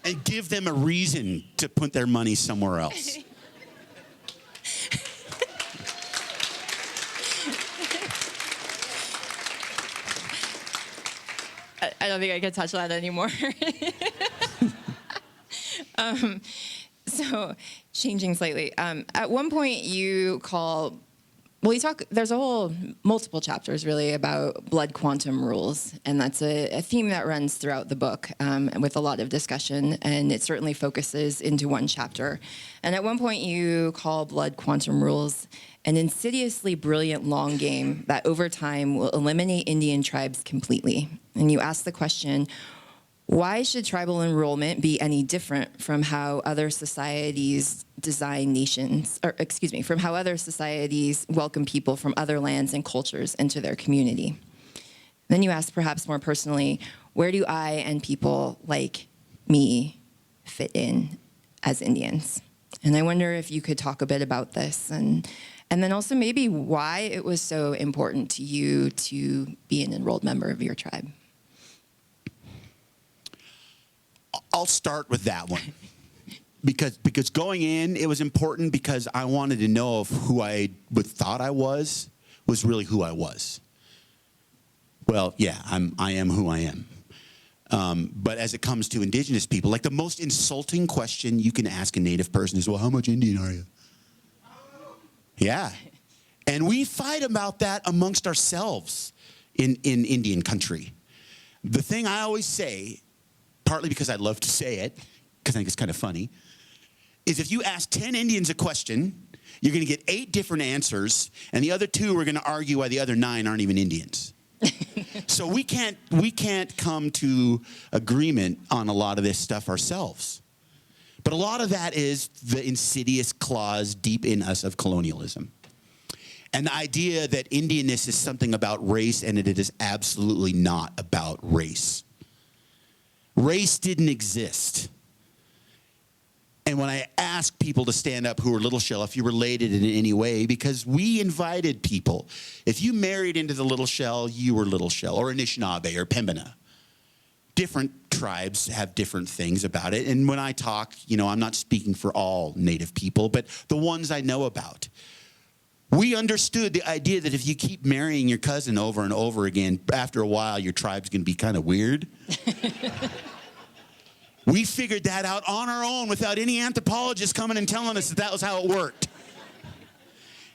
and give them a reason to put their money somewhere else. I don't think I can touch that anymore. So, changing slightly. At one point, you talk, there's multiple chapters really about blood quantum rules, and that's a theme that runs throughout the book with a lot of discussion, and it certainly focuses into one chapter. And at one point you call blood quantum rules an insidiously brilliant long game that over time will eliminate Indian tribes completely. And you ask the question, why should tribal enrollment be any different from how other societies from how other societies welcome people from other lands and cultures into their community? Then you ask, perhaps more personally, where do I and people like me fit in as Indians? And I wonder if you could talk a bit about this and then also maybe why it was so important to you to be an enrolled member of your tribe. I'll start with that one. Because going in, it was important because I wanted to know if who I thought I was really who I was. Well, yeah, I am who I am. But as it comes to Indigenous people, like the most insulting question you can ask a Native person is, well, how much Indian are you? Yeah. And we fight about that amongst ourselves in Indian country. The thing I always say, partly because I love to say it, because I think it's kind of funny, is if you ask 10 Indians a question, you're going to get 8 different answers, and the other 2 are going to argue why the other 9 aren't even Indians. So we can't come to agreement on a lot of this stuff ourselves. But a lot of that is the insidious clause deep in us of colonialism. And the idea that Indianness is something about race, and it is absolutely not about race. Race didn't exist. And when I ask people to stand up who are Little Shell, if you related in any way, because we invited people. If you married into the Little Shell, you were Little Shell, or Anishinaabe, or Pembina. Different tribes have different things about it. And when I talk, you know, I'm not speaking for all Native people, but the ones I know about. We understood the idea that if you keep marrying your cousin over and over again, after a while, your tribe's going to be kind of weird. We figured that out on our own without any anthropologists coming and telling us that was how it worked.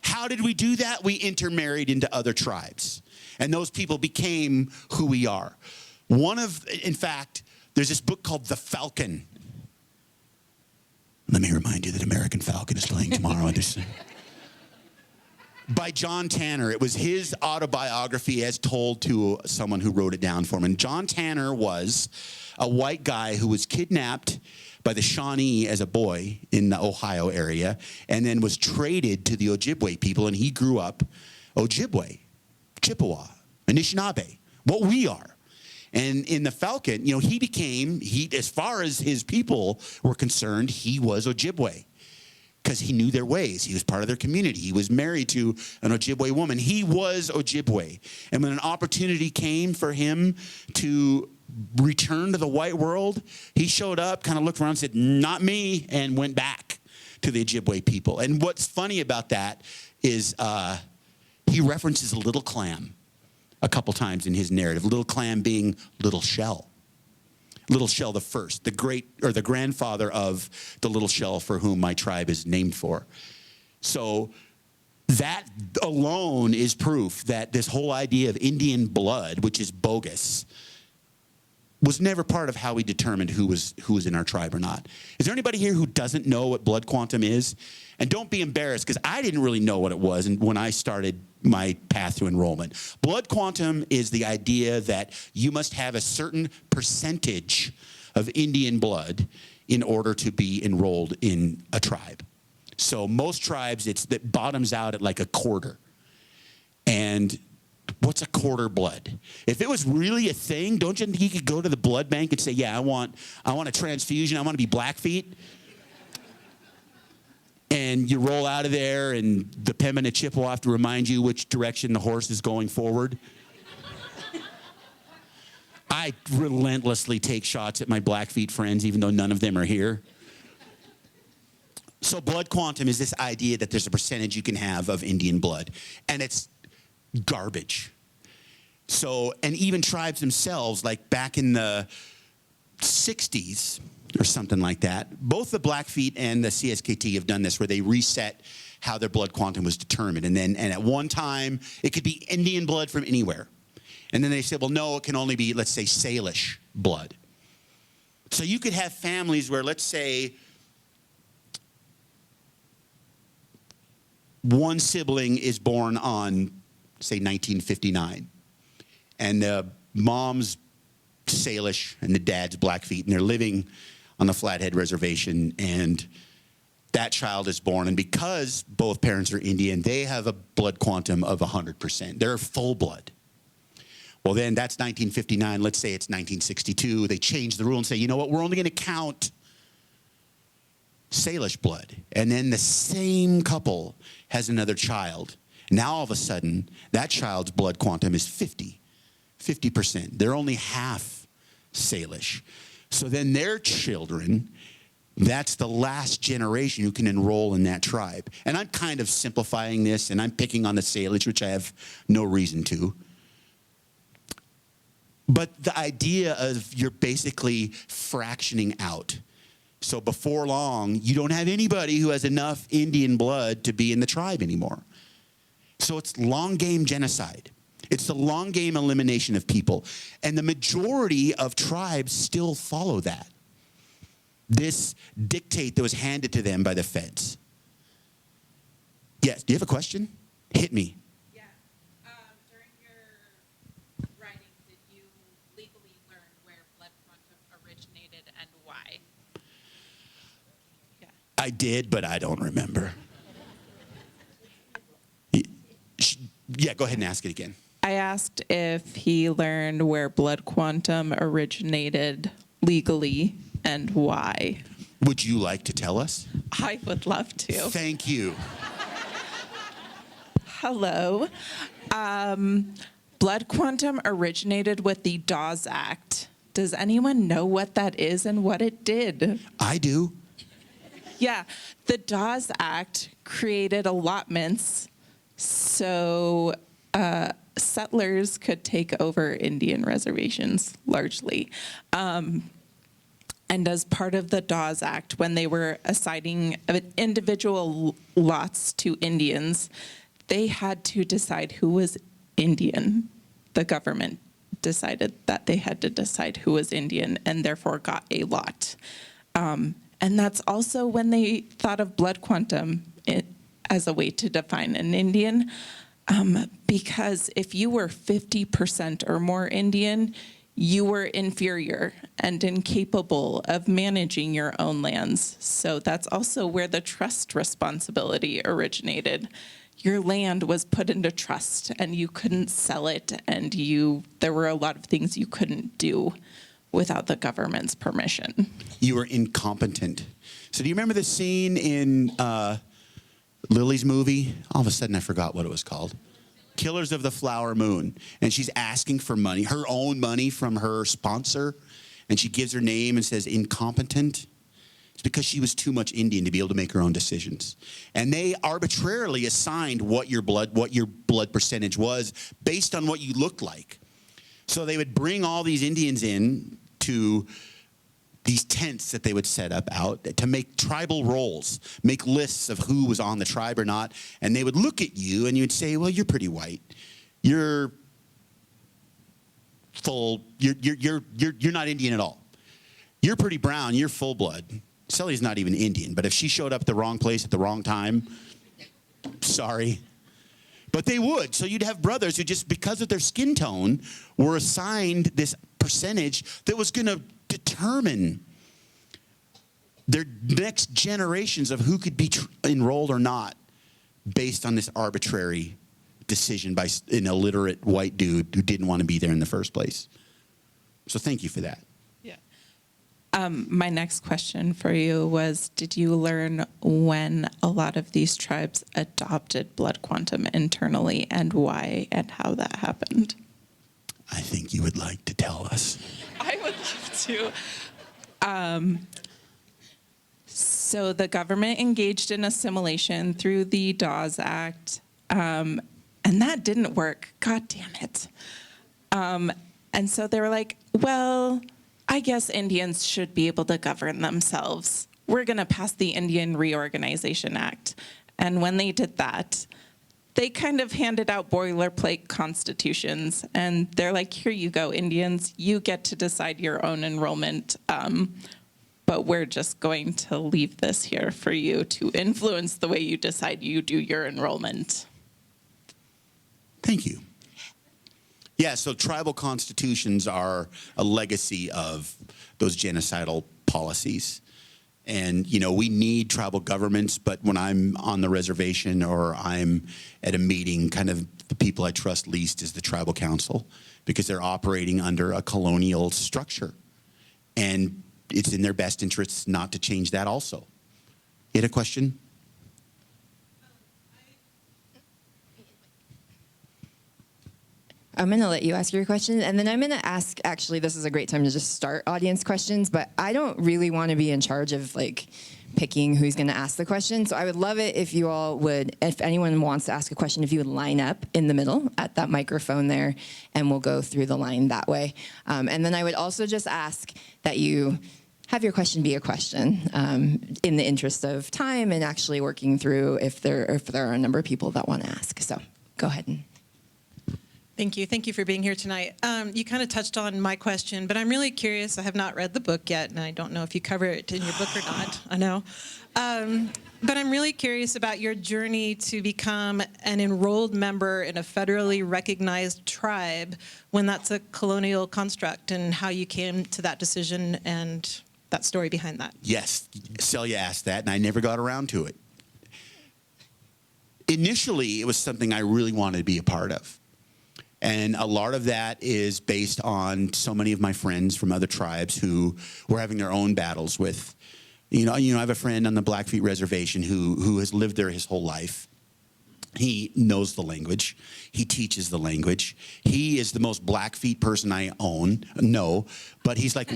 How did we do that? We intermarried into other tribes. And those people became who we are. In fact, there's this book called The Falcon. Let me remind you that American Falcon is playing tomorrow. By John Tanner. It was his autobiography as told to someone who wrote it down for him. And John Tanner was a white guy who was kidnapped by the Shawnee as a boy in the Ohio area and then was traded to the Ojibwe people, and he grew up Ojibwe, Chippewa, Anishinaabe, what we are. And in the Falcon, as far as his people were concerned, he was Ojibwe because he knew their ways. He was part of their community. He was married to an Ojibwe woman. He was Ojibwe. And when an opportunity came for him to return to the white world, he showed up, kind of looked around, said, "Not me," and went back to the Ojibwe people. And what's funny about that is he references a little clam a couple times in his narrative. Little clam being Little Shell. Little Shell the first, the grandfather of the Little Shell for whom my tribe is named for. So that alone is proof that this whole idea of Indian blood, which is bogus, was never part of how we determined who was in our tribe or not. Is there anybody here who doesn't know what blood quantum is? And don't be embarrassed, because I didn't really know what it was when I started my path to enrollment. Blood quantum is the idea that you must have a certain percentage of Indian blood in order to be enrolled in a tribe. So most tribes, that bottoms out at like a quarter. And what's a quarter blood? If it was really a thing, don't you think you could go to the blood bank and say, "Yeah, I want a transfusion. I want to be Blackfeet"? And you roll out of there, and the Pembina Chippewa have to remind you which direction the horse is going forward. I relentlessly take shots at my Blackfeet friends, even though none of them are here. So blood quantum is this idea that there's a percentage you can have of Indian blood, and it's garbage. So, and even tribes themselves, like back in the 60s or something like that, both the Blackfeet and the CSKT have done this, where they reset how their blood quantum was determined. And at one time, it could be Indian blood from anywhere. And then they said, well, no, it can only be, let's say, Salish blood. So you could have families where, let's say, one sibling is born on, say, 1959. And the mom's Salish and the dad's Blackfeet, and they're living on the Flathead Reservation, and that child is born. And because both parents are Indian, they have a blood quantum of 100%. They're full blood. Well, then that's 1959. Let's say it's 1962. They change the rule and say, you know what, we're only going to count Salish blood. And then the same couple has another child. Now, all of a sudden, that child's blood quantum is 50%. They're only half Salish. So then their children, that's the last generation who can enroll in that tribe. And I'm kind of simplifying this, and I'm picking on the Salish, which I have no reason to. But the idea of you're basically fractioning out. So before long, you don't have anybody who has enough Indian blood to be in the tribe anymore. So it's long game genocide. It's the long game elimination of people. And the majority of tribes still follow that. This dictate that was handed to them by the feds. Yes, do you have a question? Hit me. Yeah. During your writing, did you legally learn where blood quantum originated and why? Yeah. I did, but I don't remember. Yeah, go ahead and ask it again. I asked if he learned where blood quantum originated legally and why. Would you like to tell us? I would love to. Thank you. Hello. Blood quantum originated with the Dawes Act. Does anyone know what that is and what it did? I do. Yeah, the Dawes Act created allotments so settlers could take over Indian reservations largely. And as part of the Dawes Act, when they were assigning individual lots to Indians, they had to decide who was Indian. The government decided that they had to decide who was Indian and therefore got a lot. And that's also when they thought of blood quantum as a way to define an Indian. Because if you were 50% or more Indian, you were inferior and incapable of managing your own lands. So that's also where the trust responsibility originated. your land was put into trust and you couldn't sell it, and there were a lot of things you couldn't do without the government's permission. You were incompetent. So do you remember the scene in Lily's movie? All of a sudden I forgot what it was called. Killers of the Flower Moon. And she's asking for money, her own money from her sponsor. And she gives her name and says incompetent. It's because she was too much Indian to be able to make her own decisions. And they arbitrarily assigned what your blood percentage was based on what you looked like. So they would bring all these Indians in to these tents that they would set up out to make tribal rolls, make lists of who was on the tribe or not. And they would look at you and you'd say, well, you're pretty white. You're full, you're not Indian at all. You're pretty brown, you're full blood. Sully's not even Indian, but if she showed up at the wrong place at the wrong time, sorry. But they would. So you'd have brothers who just, because of their skin tone, were assigned this percentage that was going to determine their next generations of who could be enrolled or not based on this arbitrary decision by an illiterate white dude who didn't want to be there in the first place. So thank you for that. My next question for you was, did you learn when a lot of these tribes adopted blood quantum internally, and why and how that happened? I think you would like to tell us. I would love to. So the government engaged in assimilation through the Dawes Act, and that didn't work. God damn it. And so they were like, well, I guess Indians should be able to govern themselves. We're going to pass the Indian Reorganization Act. And when they did that, they kind of handed out boilerplate constitutions. And they're like, here you go, Indians. You get to decide your own enrollment. But we're just going to leave this here for you to influence the way you decide you do your enrollment. Thank you. Yeah, so tribal constitutions are a legacy of those genocidal policies. And, you know, we need tribal governments, but when I'm on the reservation or I'm at a meeting, kind of the people I trust least is the tribal council, because they're operating under a colonial structure. And it's in their best interests not to change that also. You had a question? I'm going to let you ask your question, and then I'm going to ask, actually, this is a great time to just start audience questions, but I don't really want to be in charge of, like, picking who's going to ask the question. So I would love it if you all would, if anyone wants to ask a question, if you would line up in the middle at that microphone there, and we'll go through the line that way. And then I would also just ask that you have your question be a question in the interest of time and actually working through if there are a number of people that want to ask. So go ahead and... Thank you. Thank you for being here tonight. You kind of touched on my question, but I'm really curious. I have not read the book yet, and I don't know if you cover it in your book or not. I know. But I'm really curious about your journey to become an enrolled member in a federally recognized tribe when that's a colonial construct, and how you came to that decision and that story behind that. Yes, Celia asked that, and I never got around to it. Initially, it was something I really wanted to be a part of. And a lot of that is based on so many of my friends from other tribes who were having their own battles with, you know, I have a friend on the Blackfeet Reservation who has lived there his whole life. He knows the language. He teaches the language. He is the most Blackfeet person I know, but he's like,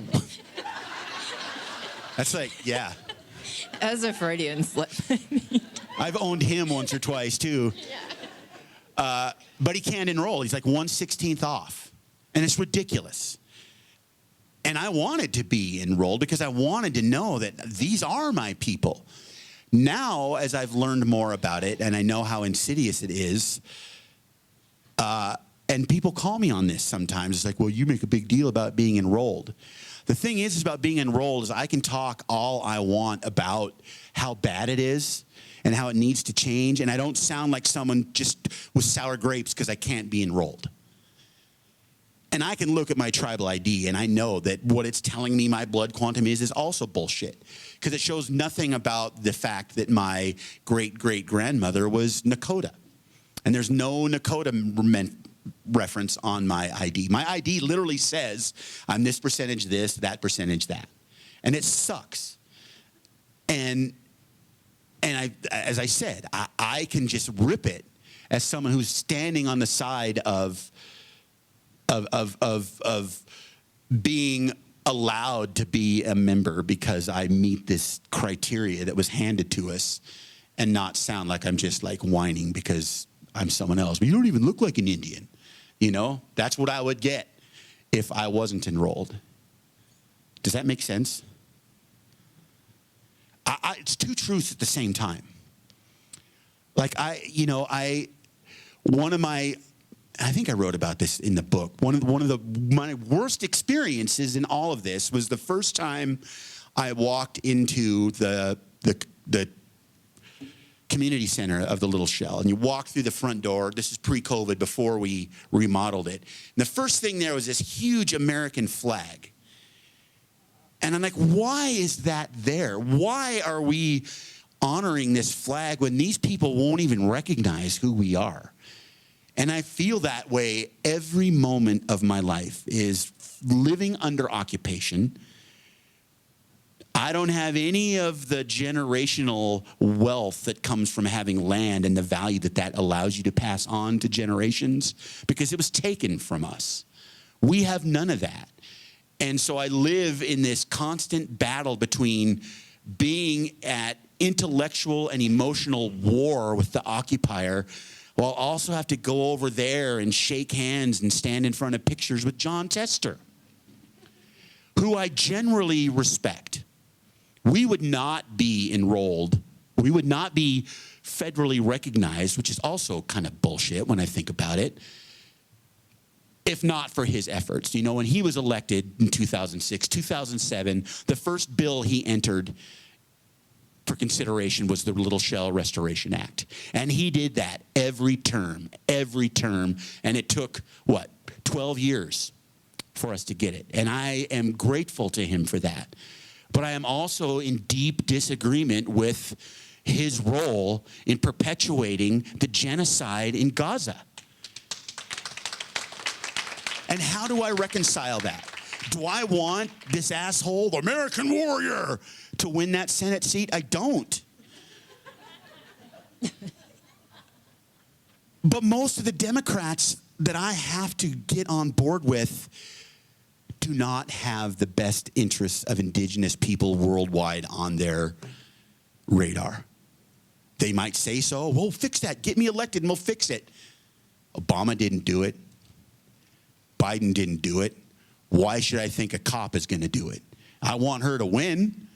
that's like, yeah. As a Freudian slip. I've owned him once or twice too. But he can't enroll. He's like 1/16 off. And it's ridiculous. And I wanted to be enrolled because I wanted to know that these are my people. Now, as I've learned more about it, and I know how insidious it is, and people call me on this sometimes. It's like, well, you make a big deal about being enrolled. The thing is about being enrolled is I can talk all I want about how bad it is and how it needs to change, and I don't sound like someone just with sour grapes because I can't be enrolled. And I can look at my tribal ID, and I know that what it's telling me my blood quantum is also bullshit, because it shows nothing about the fact that my great-great-grandmother was Nakota. And there's no Nakota reference on my ID. My ID literally says I'm this percentage this, that percentage that. And it sucks. And as I said, I can just rip it as someone who's standing on the side of being allowed to be a member because I meet this criteria that was handed to us, and not sound like I'm just like whining because I'm someone else. But you don't even look like an Indian. You know, that's what I would get if I wasn't enrolled. Does that make sense? It's two truths at the same time. Like I think I wrote about this in the book. One of my worst experiences in all of this was the first time I walked into the community center of the Little Shell. And you walk through the front door. This is pre-COVID, before we remodeled it. And the first thing there was this huge American flag. And I'm like, why is that there? Why are we honoring this flag when these people won't even recognize who we are? And I feel that way every moment of my life, is living under occupation. I don't have any of the generational wealth that comes from having land and the value that that allows you to pass on to generations, because it was taken from us. We have none of that. And so I live in this constant battle between being at intellectual and emotional war with the occupier, while also have to go over there and shake hands and stand in front of pictures with John Tester, who I generally respect. We would not be enrolled. We would not be federally recognized, which is also kind of bullshit when I think about it, if not for his efforts. You know, when he was elected in 2006, 2007, the first bill he entered for consideration was the Little Shell Restoration Act. And he did that every term, and it took, 12 years for us to get it. And I am grateful to him for that. But I am also in deep disagreement with his role in perpetuating the genocide in Gaza. And how do I reconcile that? Do I want this asshole, the American warrior, to win that Senate seat? I don't. But most of the Democrats that I have to get on board with do not have the best interests of indigenous people worldwide on their radar. They might say so. We'll fix that. Get me elected and we'll fix it. Obama didn't do it. Biden didn't do it. Why should I think a cop is going to do it? I want her to win.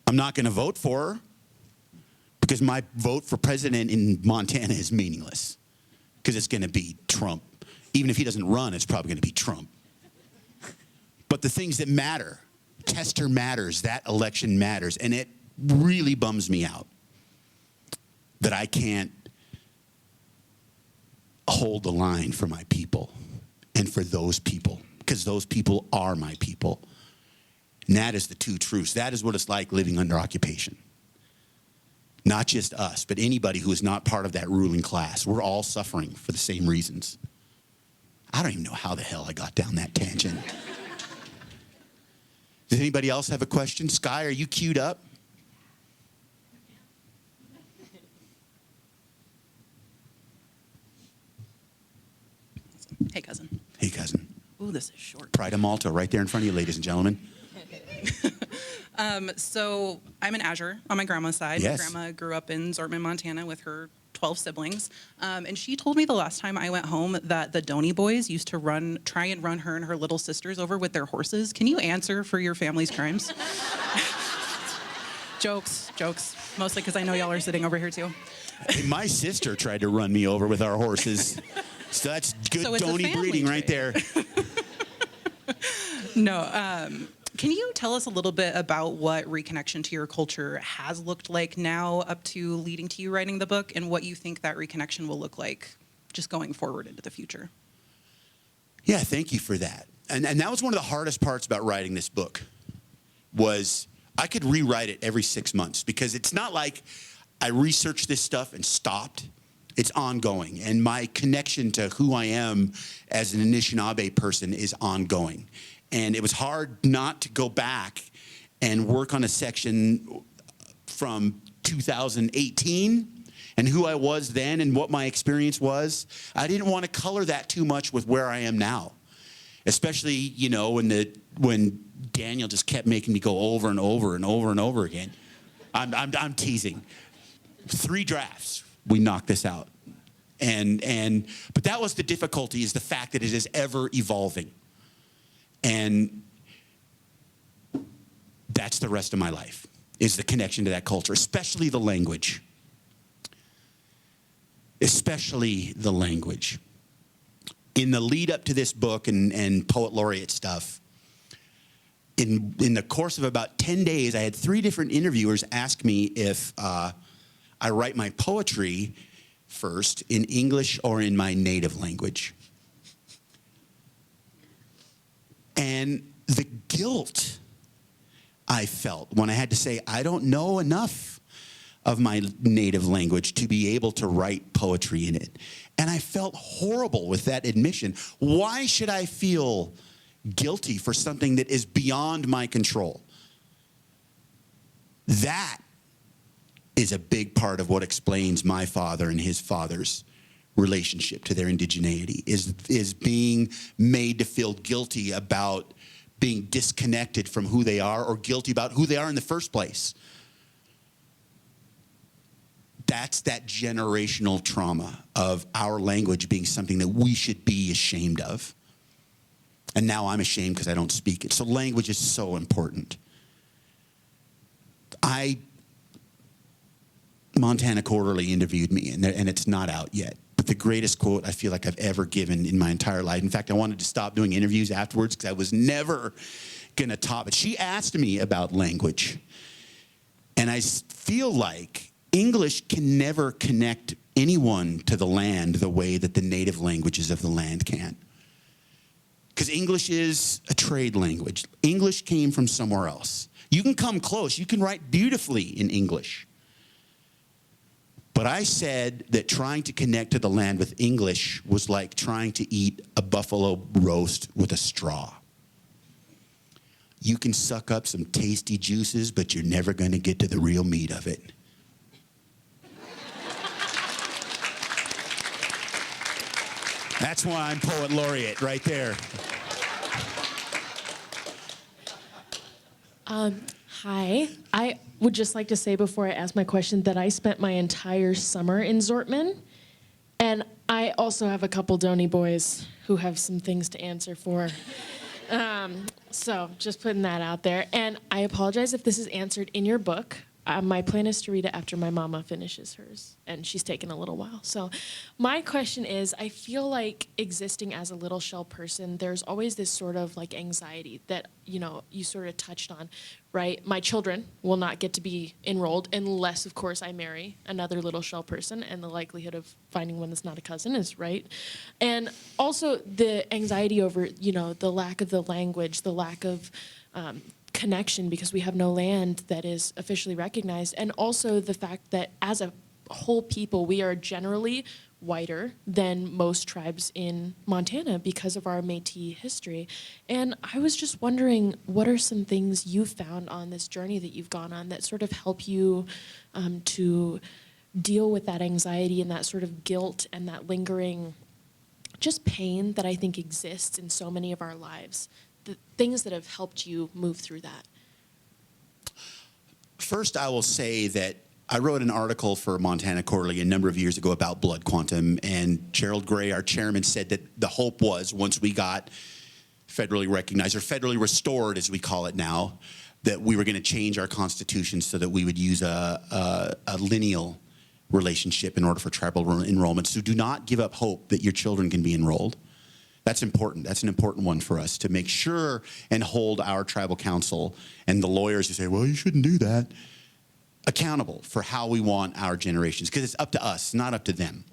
I'm not going to vote for her because my vote for president in Montana is meaningless, because it's going to be Trump. Even if he doesn't run, it's probably going to be Trump. But the things that matter, Tester matters, that election matters, and it really bums me out that I can't hold the line for my people and for those people, because those people are my people. And that is the two truths. That is what it's like living under occupation. Not just us, but anybody who is not part of that ruling class. We're all suffering for the same reasons. I don't even know how the hell I got down that tangent. Does anybody else have a question? Sky, are you queued up? Hey, cousin. Hey, cousin. Ooh, this is short. Pride of Malta right there in front of you, ladies and gentlemen. So I'm an Azure on my grandma's side. Yes. My grandma grew up in Zortman, Montana with her 12 siblings. And she told me the last time I went home that the Doney boys used to try and run her and her little sisters over with their horses. Can you answer for your family's crimes? Jokes. Mostly because I know y'all are sitting over here too. Hey, my sister tried to run me over with our horses. So that's good So it's a Doney family breeding right trait. there. No. Can you tell us a little bit about what reconnection to your culture has looked like now up to leading to you writing the book, and what you think that reconnection will look like just going forward into the future? Yeah, thank you for that. And that was one of the hardest parts about writing this book, was I could rewrite it every 6 months, because it's not like I researched this stuff and stopped. It's ongoing. And my connection to who I am as an Anishinaabe person is ongoing. And it was hard not to go back and work on a section from 2018 and who I was then and what my experience was. I didn't want to color that too much with where I am now. Especially, you know, when Daniel just kept making me go over and over and over and over again. I'm teasing. 3 drafts, we knocked this out. But that was the difficulty, is the fact that it is ever evolving. And that's the rest of my life, is the connection to that culture, especially the language. Especially the language. In the lead up to this book and Poet Laureate stuff, in the course of about 10 days, I had 3 different interviewers ask me if I write my poetry first in English or in my native language. And the guilt I felt when I had to say, I don't know enough of my native language to be able to write poetry in it. And I felt horrible with that admission. Why should I feel guilty for something that is beyond my control? That is a big part of what explains my father and his father's relationship to their indigeneity, is being made to feel guilty about being disconnected from who they are, or guilty about who they are in the first place. That's that generational trauma of our language being something that we should be ashamed of. And now I'm ashamed because I don't speak it. So language is so important. Montana Quarterly interviewed me, and it's not out yet. But the greatest quote I feel like I've ever given in my entire life. In fact, I wanted to stop doing interviews afterwards because I was never going to top it. She asked me about language. And I feel like English can never connect anyone to the land the way that the native languages of the land can. Because English is a trade language. English came from somewhere else. You can come close. You can write beautifully in English. But I said that trying to connect to the land with English was like trying to eat a buffalo roast with a straw. You can suck up some tasty juices, but you're never going to get to the real meat of it. That's why I'm Poet Laureate right there. Hi. I would just like to say before I ask my question that I spent my entire summer in Zortman, and I also have a couple Donny boys who have some things to answer for. So just putting that out there. And I apologize if this is answered in your book. My plan is to read it after my mama finishes hers, and she's taken a little while. So my question is, I feel like existing as a little shell person, there's always this sort of like anxiety that, you know, you sort of touched on, right? My children will not get to be enrolled unless, of course, I marry another little shell person, and the likelihood of finding one that's not a cousin is right. And also the anxiety over, you know, the lack of the language, the lack of connection because we have no land that is officially recognized, and also the fact that as a whole people we are generally whiter than most tribes in Montana because of our Métis history. And I was just wondering, what are some things you found on this journey that you've gone on that sort of help you to deal with that anxiety and that sort of guilt and that lingering just pain that I think exists in so many of our lives? The things that have helped you move through that? First, I will say that I wrote an article for Montana Quarterly a number of years ago about blood quantum, and Gerald Gray, our chairman, said that the hope was once we got federally recognized, or federally restored as we call it now, that we were going to change our constitution so that we would use a lineal relationship in order for tribal enrollment. So do not give up hope that your children can be enrolled. That's important. That's an important one for us to make sure and hold our tribal council and the lawyers who say, well, you shouldn't do that, accountable for how we want our generations, because it's up to us, not up to them.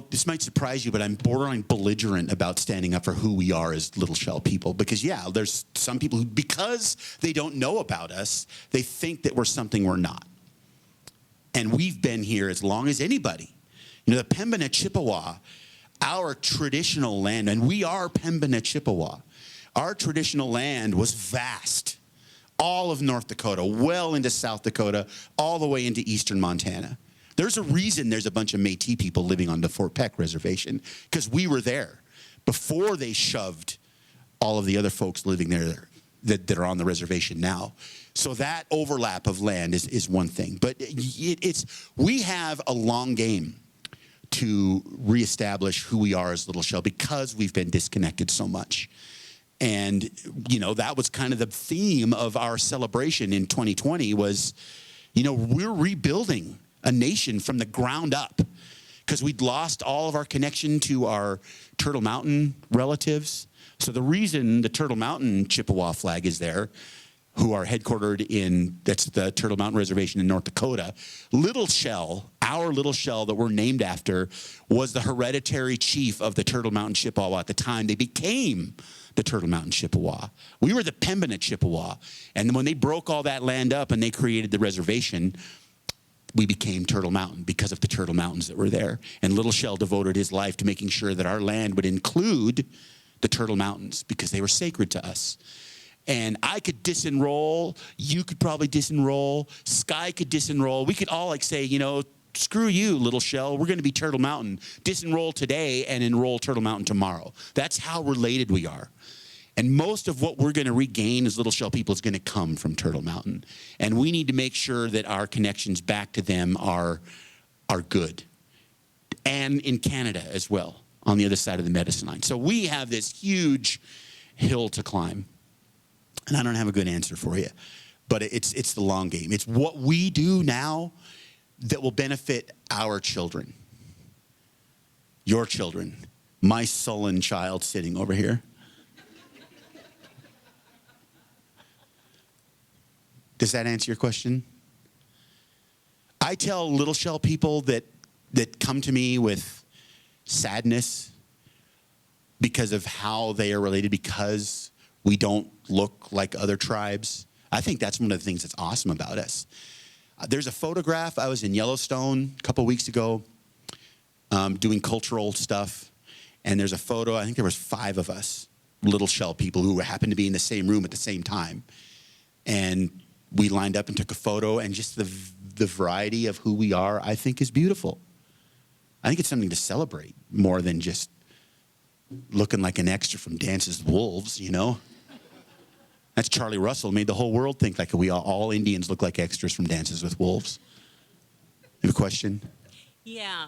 This might surprise you, but I'm borderline belligerent about standing up for who we are as Little Shell people, because yeah, there's some people who, because they don't know about us, they think that we're something we're not. And we've been here as long as anybody. You know, the Pembina Chippewa, our traditional land, and we are Pembina Chippewa, our traditional land was vast. All of North Dakota, well into South Dakota, all the way into eastern Montana. There's a reason there's a bunch of Métis people living on the Fort Peck Reservation, because we were there before they shoved all of the other folks living there that are on the reservation now. So that overlap of land is one thing. But we have a long game to reestablish who we are as Little Shell because we've been disconnected so much. And, you know, that was kind of the theme of our celebration in 2020 was, you know, we're rebuilding a nation from the ground up because we'd lost all of our connection to our Turtle Mountain relatives. So the reason the Turtle Mountain Chippewa flag is there, who are headquartered that's the Turtle Mountain Reservation in North Dakota. Little Shell, our Little Shell that we're named after, was the hereditary chief of the Turtle Mountain Chippewa at the time they became the Turtle Mountain Chippewa. We were the Pembina Chippewa. And when they broke all that land up and they created the reservation, we became Turtle Mountain because of the Turtle Mountains that were there. And Little Shell devoted his life to making sure that our land would include the Turtle Mountains because they were sacred to us. And I could disenroll, you could probably disenroll, Sky could disenroll. We could all like say, you know, screw you, Little Shell, we're gonna be Turtle Mountain. Disenroll today and enroll Turtle Mountain tomorrow. That's how related we are. And most of what we're gonna regain as Little Shell people is gonna come from Turtle Mountain. And we need to make sure that our connections back to them are good. And in Canada as well, on the other side of the medicine line. So we have this huge hill to climb. And I don't have a good answer for you, but it's the long game. It's what we do now that will benefit our children, your children, my sullen child sitting over here. Does that answer your question? I tell Little Shell people that come to me with sadness because of how they are related, because we don't look like other tribes. I think that's one of the things that's awesome about us. There's a photograph. I was in Yellowstone a couple weeks ago doing cultural stuff. And there's a photo. I think there was 5 of us, Little Shell people, who happened to be in the same room at the same time. And we lined up and took a photo. And just the variety of who we are, I think, is beautiful. I think it's something to celebrate more than just looking like an extra from Dances with Wolves, you know? That's Charlie Russell, made the whole world think like all Indians look like extras from Dances with Wolves. You have a question? Yeah.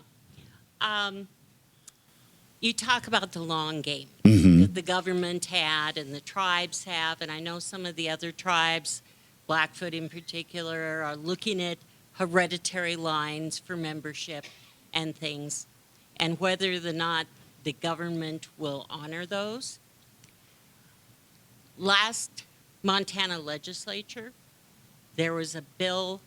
You talk about the long game Mm-hmm. that the government had and the tribes have, and I know some of the other tribes, Blackfoot in particular, are looking at hereditary lines for membership and things, and whether or not the government will honor those. Last Montana legislature, there was a bill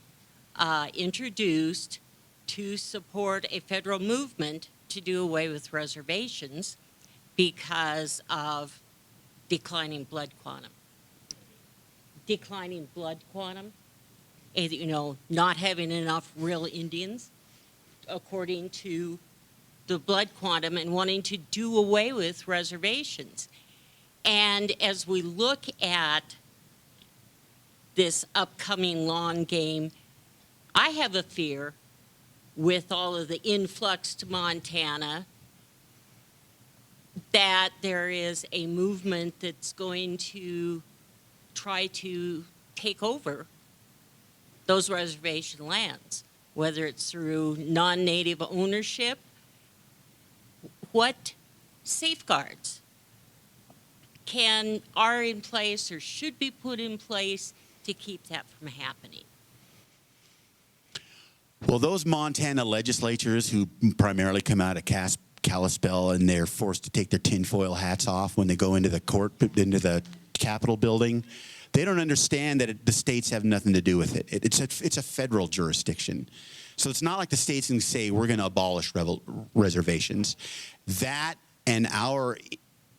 introduced to support a federal movement to do away with reservations because of declining blood quantum. Declining blood quantum, and, you know, not having enough real Indians, according to the blood quantum, and wanting to do away with reservations. And as we look at this upcoming long game, I have a fear with all of the influx to Montana that there is a movement that's going to try to take over those reservation lands, whether it's through non-native ownership. What safeguards are in place or should be put in place to keep that from happening? Well, those Montana legislatures who primarily come out of Kalispell and they're forced to take their tinfoil hats off when they go into the into the Capitol building, they don't understand that the states have nothing to do with it. It's a federal jurisdiction. So it's not like the states can say, we're going to abolish reservations. That and our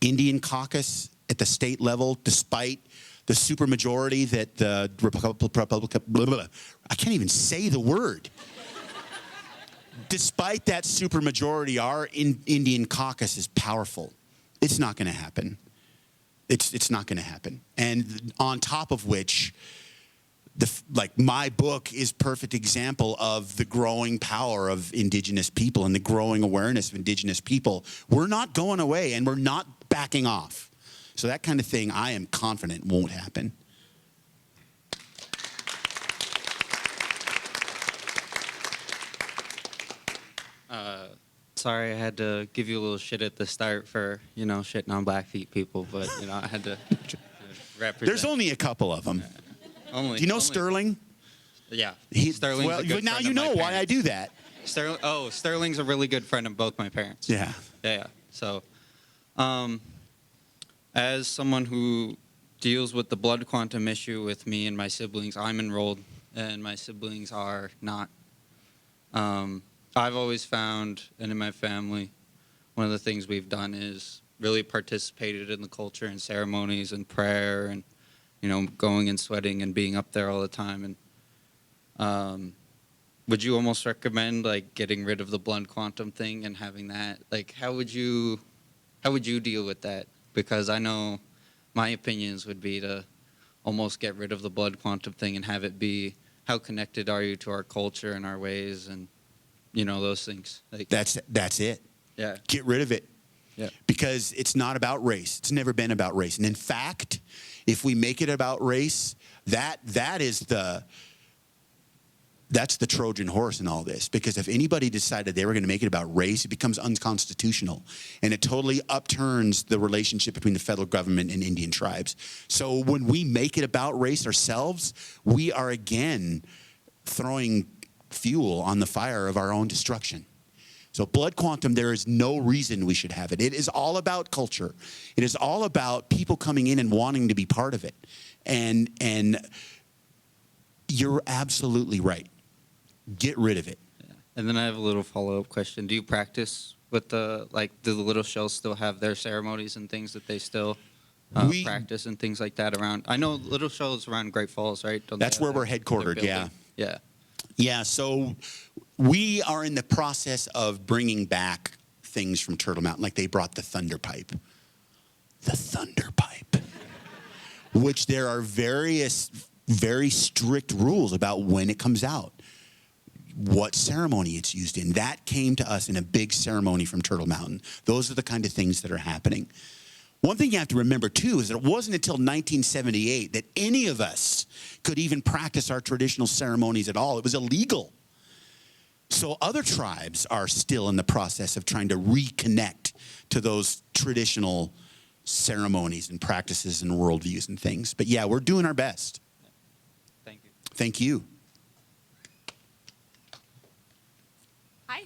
Indian caucus at the state level, despite the supermajority that the Republican, I can't even say the word. despite that supermajority, our Indian caucus is powerful. It's not going to happen. It's not going to happen. And on top of which, my book is perfect example of the growing power of Indigenous people and the growing awareness of Indigenous people. We're not going away, and we're not backing off. So that kind of thing, I am confident won't happen. Sorry, I had to give you a little shit at the start for, shitting on Blackfeet people, but, I had to represent. There's only a couple of them. Only. Do you know Sterling? Yeah. Well, Sterling's a good now friend you of my know why I parents. do that. Sterling's a really good friend of both my parents. Yeah. Yeah. So, as someone who deals with the blood quantum issue with me and my siblings, I'm enrolled, and my siblings are not. I've always found, and in my family, one of the things we've done is really participated in the culture and ceremonies and prayer and, going and sweating and being up there all the time. And would you almost recommend getting rid of the blood quantum thing and having that? How would you deal with that? Because I know my opinions would be to almost get rid of the blood quantum thing and have it be, how connected are you to our culture and our ways and those things. That's it. Yeah. Get rid of it. Yeah. Because it's not about race. It's never been about race. And in fact, if we make it about race, that's the Trojan horse in all this. Because if anybody decided they were going to make it about race, it becomes unconstitutional. And it totally upturns the relationship between the federal government and Indian tribes. So when we make it about race ourselves, we are again throwing fuel on the fire of our own destruction. So blood quantum, there is no reason we should have it. It is all about culture. It is all about people coming in and wanting to be part of it. And you're absolutely right. Get rid of it. Yeah. And then I have a little follow-up question. Do you practice with do the Little Shells still have their ceremonies and things that they still practice and things like that around? I know Little Shells around Great Falls, right? That's where we're headquartered, yeah. Yeah. Yeah, so we are in the process of bringing back things from Turtle Mountain, like they brought the Thunder Pipe. The Thunder Pipe. Which there are various, very strict rules about when it comes out, what ceremony it's used in. That came to us in a big ceremony from Turtle Mountain. Those are the kind of things that are happening. One thing you have to remember, too, is that it wasn't until 1978 that any of us could even practice our traditional ceremonies at all. It was illegal. So other tribes are still in the process of trying to reconnect to those traditional ceremonies and practices and worldviews and things. But yeah, we're doing our best. Thank you. Thank you. Hi.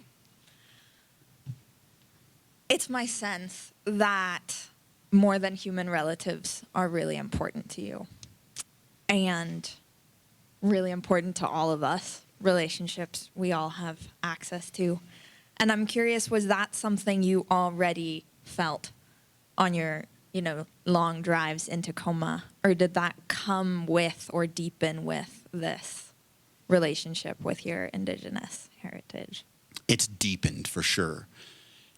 It's my sense that more than human relatives are really important to you and really important to all of us, relationships we all have access to. And I'm curious, was that something you already felt on your, long drives in Tacoma, or did that come with or deepen with this relationship with your Indigenous heritage? It's deepened for sure.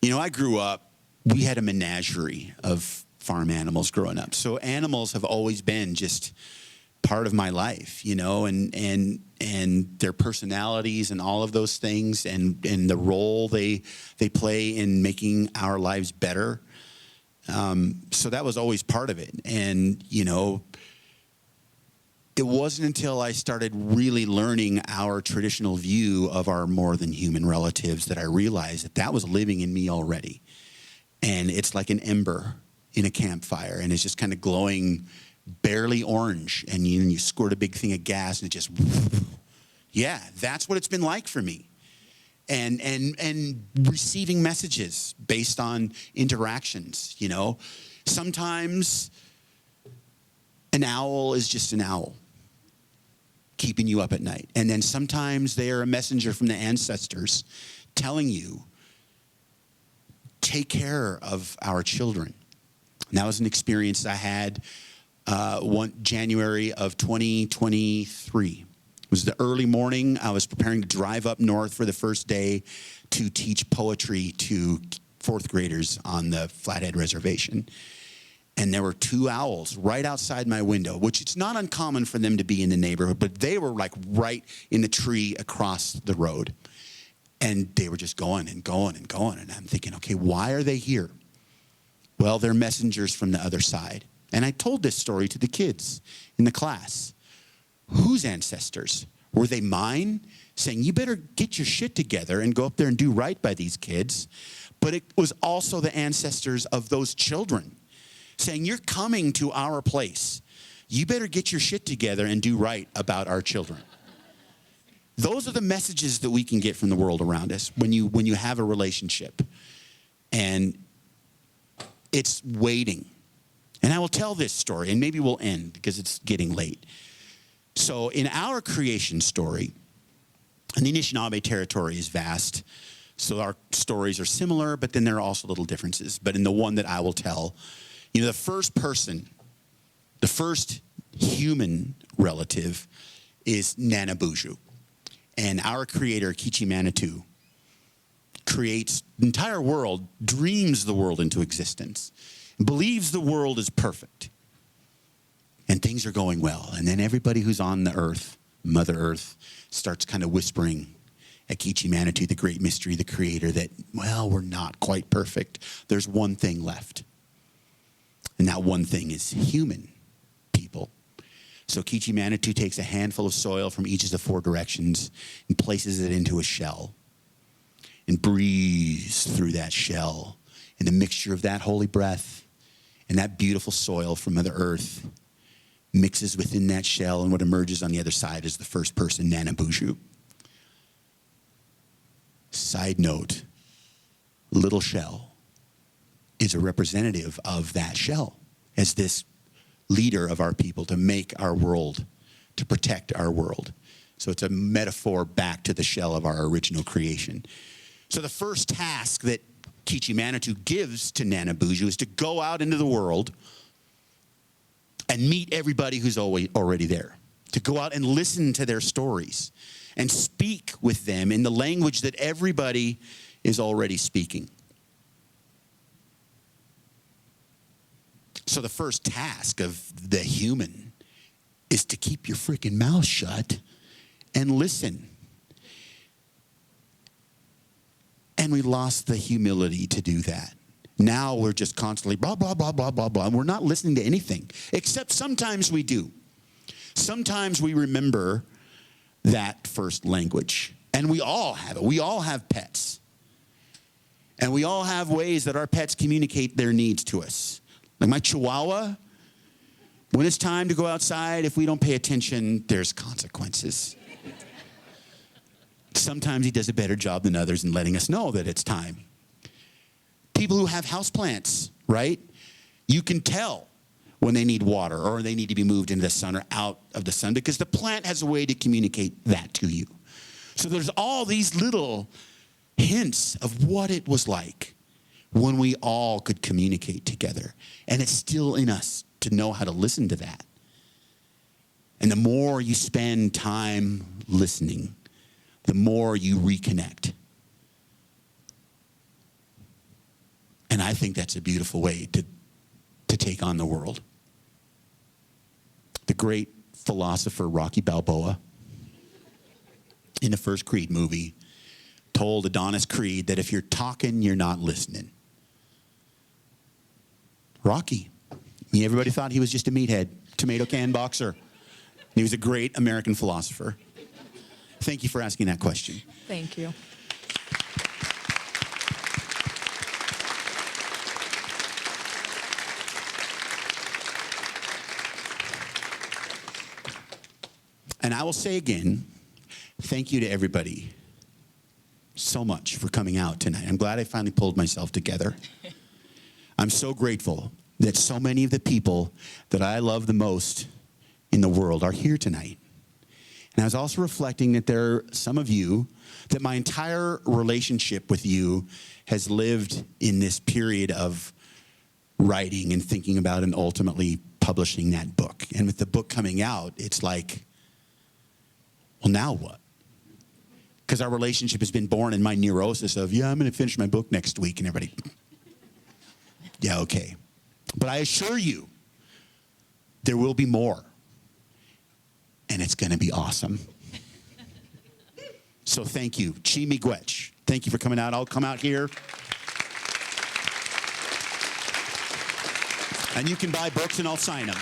I grew up, we had a menagerie of farm animals growing up. So animals have always been just part of my life, and their personalities and all of those things and the role they play in making our lives better. So that was always part of it. And, it wasn't until I started really learning our traditional view of our more than human relatives that I realized that was living in me already. And it's like an ember in a campfire, and it's just kind of glowing barely orange, and you squirt a big thing of gas, and it just, yeah, that's what it's been like for me. And receiving messages based on interactions, Sometimes an owl is just an owl keeping you up at night. And then sometimes they are a messenger from the ancestors telling you, take care of our children. And that was an experience I had one January of 2023. It was the early morning. I was preparing to drive up north for the first day to teach poetry to fourth graders on the Flathead Reservation. And there were two owls right outside my window, which it's not uncommon for them to be in the neighborhood, but they were like right in the tree across the road. And they were just going and going and going. And I'm thinking, okay, why are they here? Well, they're messengers from the other side. And I told this story to the kids in the class. Whose ancestors? Were they mine? Saying, you better get your shit together and go up there and do right by these kids. But it was also the ancestors of those children saying, you're coming to our place. You better get your shit together and do right about our children. Those are the messages that we can get from the world around us when you have a relationship. And it's waiting. And I will tell this story, and maybe we'll end because it's getting late. So in our creation story, and the Anishinaabe territory is vast, so our stories are similar, but then there are also little differences. But in the one that I will tell, you know, the first person, the first human relative is Nanabuju. And our creator, Kichi Manitou, creates the entire world, dreams the world into existence, believes the world is perfect. And things are going well. And then everybody who's on the earth, Mother Earth, starts kind of whispering at Kichi Manitou, the great mystery, the creator, that, well, we're not quite perfect. There's one thing left. And that one thing is human people. So Kichi Manitou takes a handful of soil from each of the four directions and places it into a shell and breathes through that shell. And the mixture of that holy breath and that beautiful soil from Mother Earth mixes within that shell, and what emerges on the other side is the first person, Nanabuju. Side note, Little Shell is a representative of that shell as this leader of our people to make our world, to protect our world. So it's a metaphor back to the shell of our original creation. So the first task that Kichi Manitou gives to Nanabuju is to go out into the world and meet everybody who's already there, to go out and listen to their stories and speak with them in the language that everybody is already speaking. So the first task of the human is to keep your freaking mouth shut and listen. And we lost the humility to do that. Now we're just constantly blah, blah, blah, blah, blah, blah. And we're not listening to anything, except sometimes we do. Sometimes we remember that first language. And we all have it. We all have pets. And we all have ways that our pets communicate their needs to us. Like my Chihuahua, when it's time to go outside, if we don't pay attention, there's consequences. Sometimes he does a better job than others in letting us know that it's time. People who have houseplants, right? You can tell when they need water or they need to be moved into the sun or out of the sun because the plant has a way to communicate that to you. So there's all these little hints of what it was like when we all could communicate together. And it's still in us to know how to listen to that. And the more you spend time listening, the more you reconnect. And I think that's a beautiful way to take on the world. The great philosopher Rocky Balboa, in the first Creed movie, told Adonis Creed that if you're talking, you're not listening. Rocky. Everybody thought he was just a meathead, tomato can boxer. He was a great American philosopher. Thank you for asking that question. Thank you. And I will say again, thank you to everybody so much for coming out tonight. I'm glad I finally pulled myself together. I'm so grateful that so many of the people that I love the most in the world are here tonight. And I was also reflecting that there are some of you, that my entire relationship with you has lived in this period of writing and thinking about and ultimately publishing that book. And with the book coming out, it's like, Well, now what? Because our relationship has been born in my neurosis of, yeah, I'm going to finish my book next week. And everybody, yeah, okay. But I assure you, there will be more. And it's going to be awesome. So thank you. Chi miigwech. Thank you for coming out. I'll come out here. And you can buy books and I'll sign them.